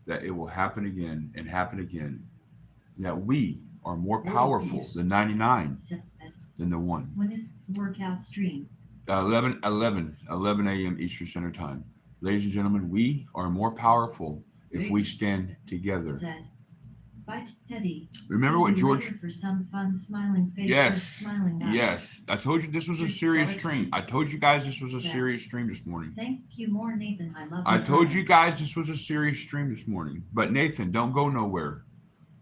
A: that it will happen again and happen again. That we are more powerful than 99
C: Said,
A: than the one.
C: when is workout stream?
A: 11 a.m. Eastern Standard Time. Ladies and gentlemen, we are more powerful if we stand together.
C: Said, bye, Teddy.
A: Remember
C: See
A: what
C: you
A: George...
C: later for some fun smiling faces,
A: Yes,
C: smiling eyes.
A: yes. I told you this was a serious stream. I told you guys this was a serious stream this morning.
C: Thank you more, Nathan. I love
A: I
C: you,
A: told
C: brother.
A: you guys this was a serious stream this morning. But Nathan, don't go nowhere.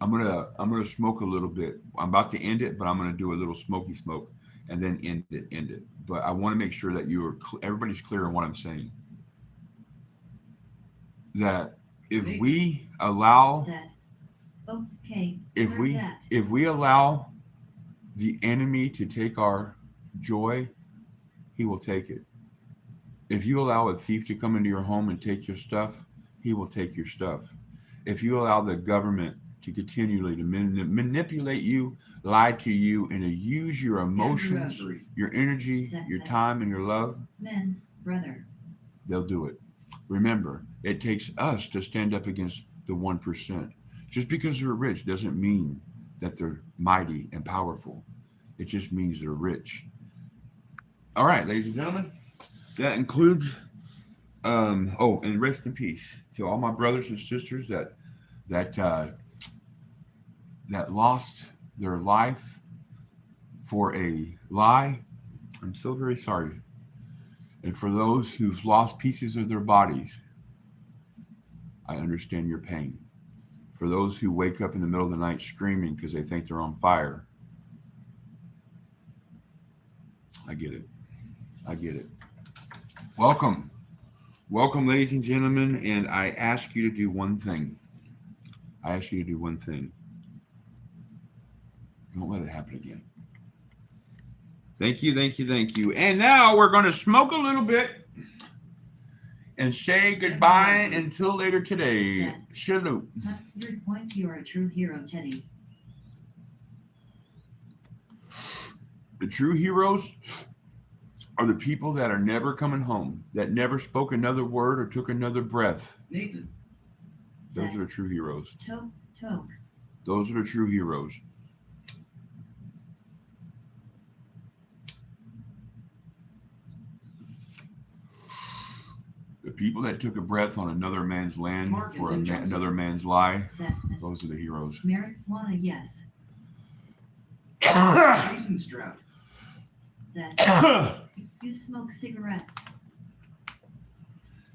A: I'm gonna smoke a little bit. I'm about to end it, but I'm gonna do a little smoky smoke and then end it. But I want to make sure that everybody's clear on what I'm saying. That if we allow,
C: Said, okay,
A: if we allow the enemy to take our joy, he will take it. If you allow a thief to come into your home and take your stuff, he will take your stuff. If you allow the government to continually to manipulate you, lie to you, and to use your emotions, your energy, your time, and your love,
C: men, brother.
A: they'll do it. Remember, it takes us to stand up against the 1%. Just because they're rich doesn't mean that they're mighty and powerful. It just means they're rich. All right, ladies and gentlemen, that includes, and rest in peace to all my brothers and sisters that lost their life for a lie. I'm so very sorry. And for those who've lost pieces of their bodies, I understand your pain. For those who wake up in the middle of the night screaming because they think they're on fire, I get it. I get it. Welcome. Welcome, ladies and gentlemen. And I ask you to do one thing. Don't let it happen again. Thank you. And now we're going to smoke a little bit and say goodbye until later today. Salute.
C: 100 points, you're a true hero, Teddy.
A: The true heroes are the people that are never coming home, that never spoke another word or took another breath.
B: Nathan.
A: Those are the true heroes.
C: Toke.
A: Those are the true heroes. The people that took a breath on another man's land
B: Mark
A: for
B: and Johnson.
A: another man's lie,
C: Said.
A: those are the heroes.
C: Marijuana, yes.
B: Jason Stroud.
C: Said. You smoke cigarettes.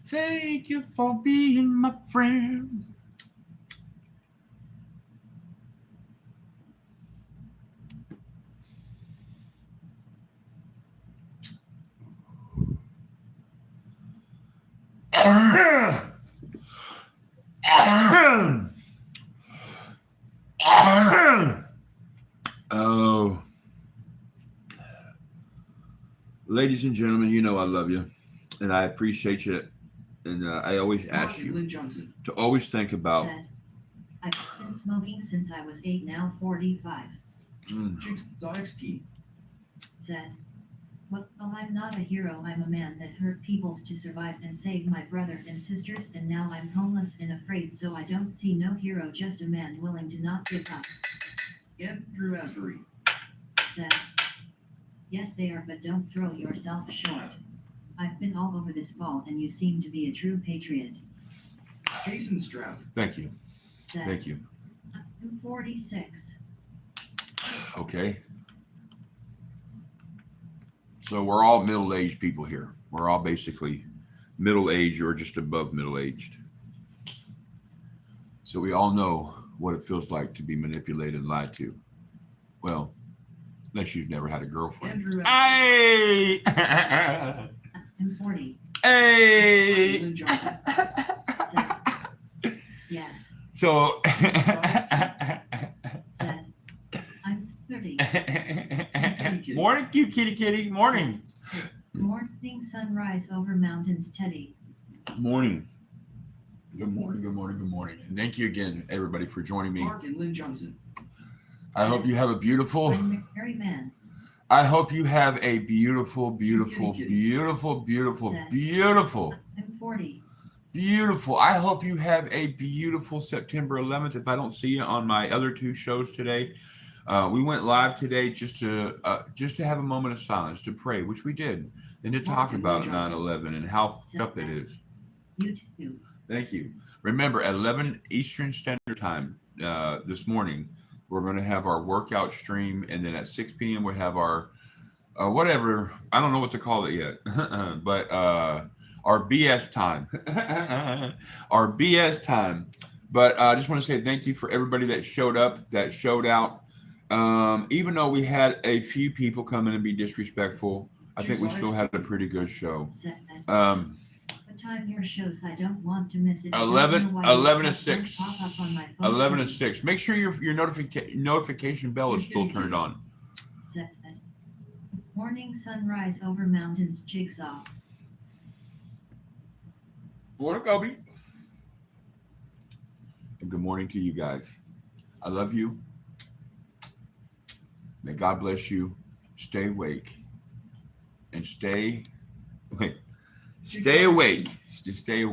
A: Thank you for being my friend. Oh, ladies and gentlemen, you know I love you, and I appreciate you, and I always
B: Mark
A: ask
B: and
A: you
B: Lynn Johnson.
A: to always think about.
C: Said. I've been smoking since I was 8, now 45.
B: Jigsaw XP.
C: Said. Well, I'm not a hero, I'm a man that hurt peoples to survive and save my brother and sisters, and now I'm homeless and afraid, so I don't see no hero, just a man willing to not give up.
B: Andrew Asbury.
C: Said. Yes, they are, but don't throw yourself short. I've been all over this ball, and you seem to be a true patriot.
B: Jason Stroud.
A: Thank you.
C: Said.
A: Thank you.
C: I'm 46.
A: Okay. So we're all middle-aged people here. We're all basically middle-aged or just above middle-aged. So we all know what it feels like to be manipulated and lied to. Well, unless you've never had a girlfriend.
B: Andrew
A: Hey!
C: I'm 40.
A: Hey!
B: Lynn Johnson.
C: Said. Yes.
A: So
C: Said. I'm 30.
A: morning, cute kitty. Morning.
C: Morning sunrise over mountains, Teddy.
A: Morning. Good morning. And thank you again, everybody, for joining me.
B: Mark and Lynn Johnson.
A: I hope you have a beautiful.
C: I'm Mary Man.
A: I hope you have a beautiful.
C: I'm 40.
A: Beautiful. I hope you have a beautiful September 11th. If I don't see you on my other two shows today, we went live today just to have a moment of silence, to pray, which we did, and to talk about 9/11 and how fucked up it is.
C: You too.
A: Thank you. Remember, at 11 Eastern Standard Time this morning, we're going to have our workout stream, and then at 6 p.m. we have our whatever. I don't know what to call it yet, but our BS time. Our BS time. But I just want to say thank you for everybody that showed up, that showed out. Even though we had a few people come in and be disrespectful, I think we still had a pretty good show.
C: What time your shows? I don't want to miss it.
A: 11 to 6.
C: Pop up on my phone.
A: 11 to 6. Make sure your notification bell is still turned on.
C: Said. Morning sunrise over mountains, Jigsaw.
A: Morning, Kobe. And good morning to you guys. I love you. May God bless you. Stay awake. And stay awake. Just stay awake.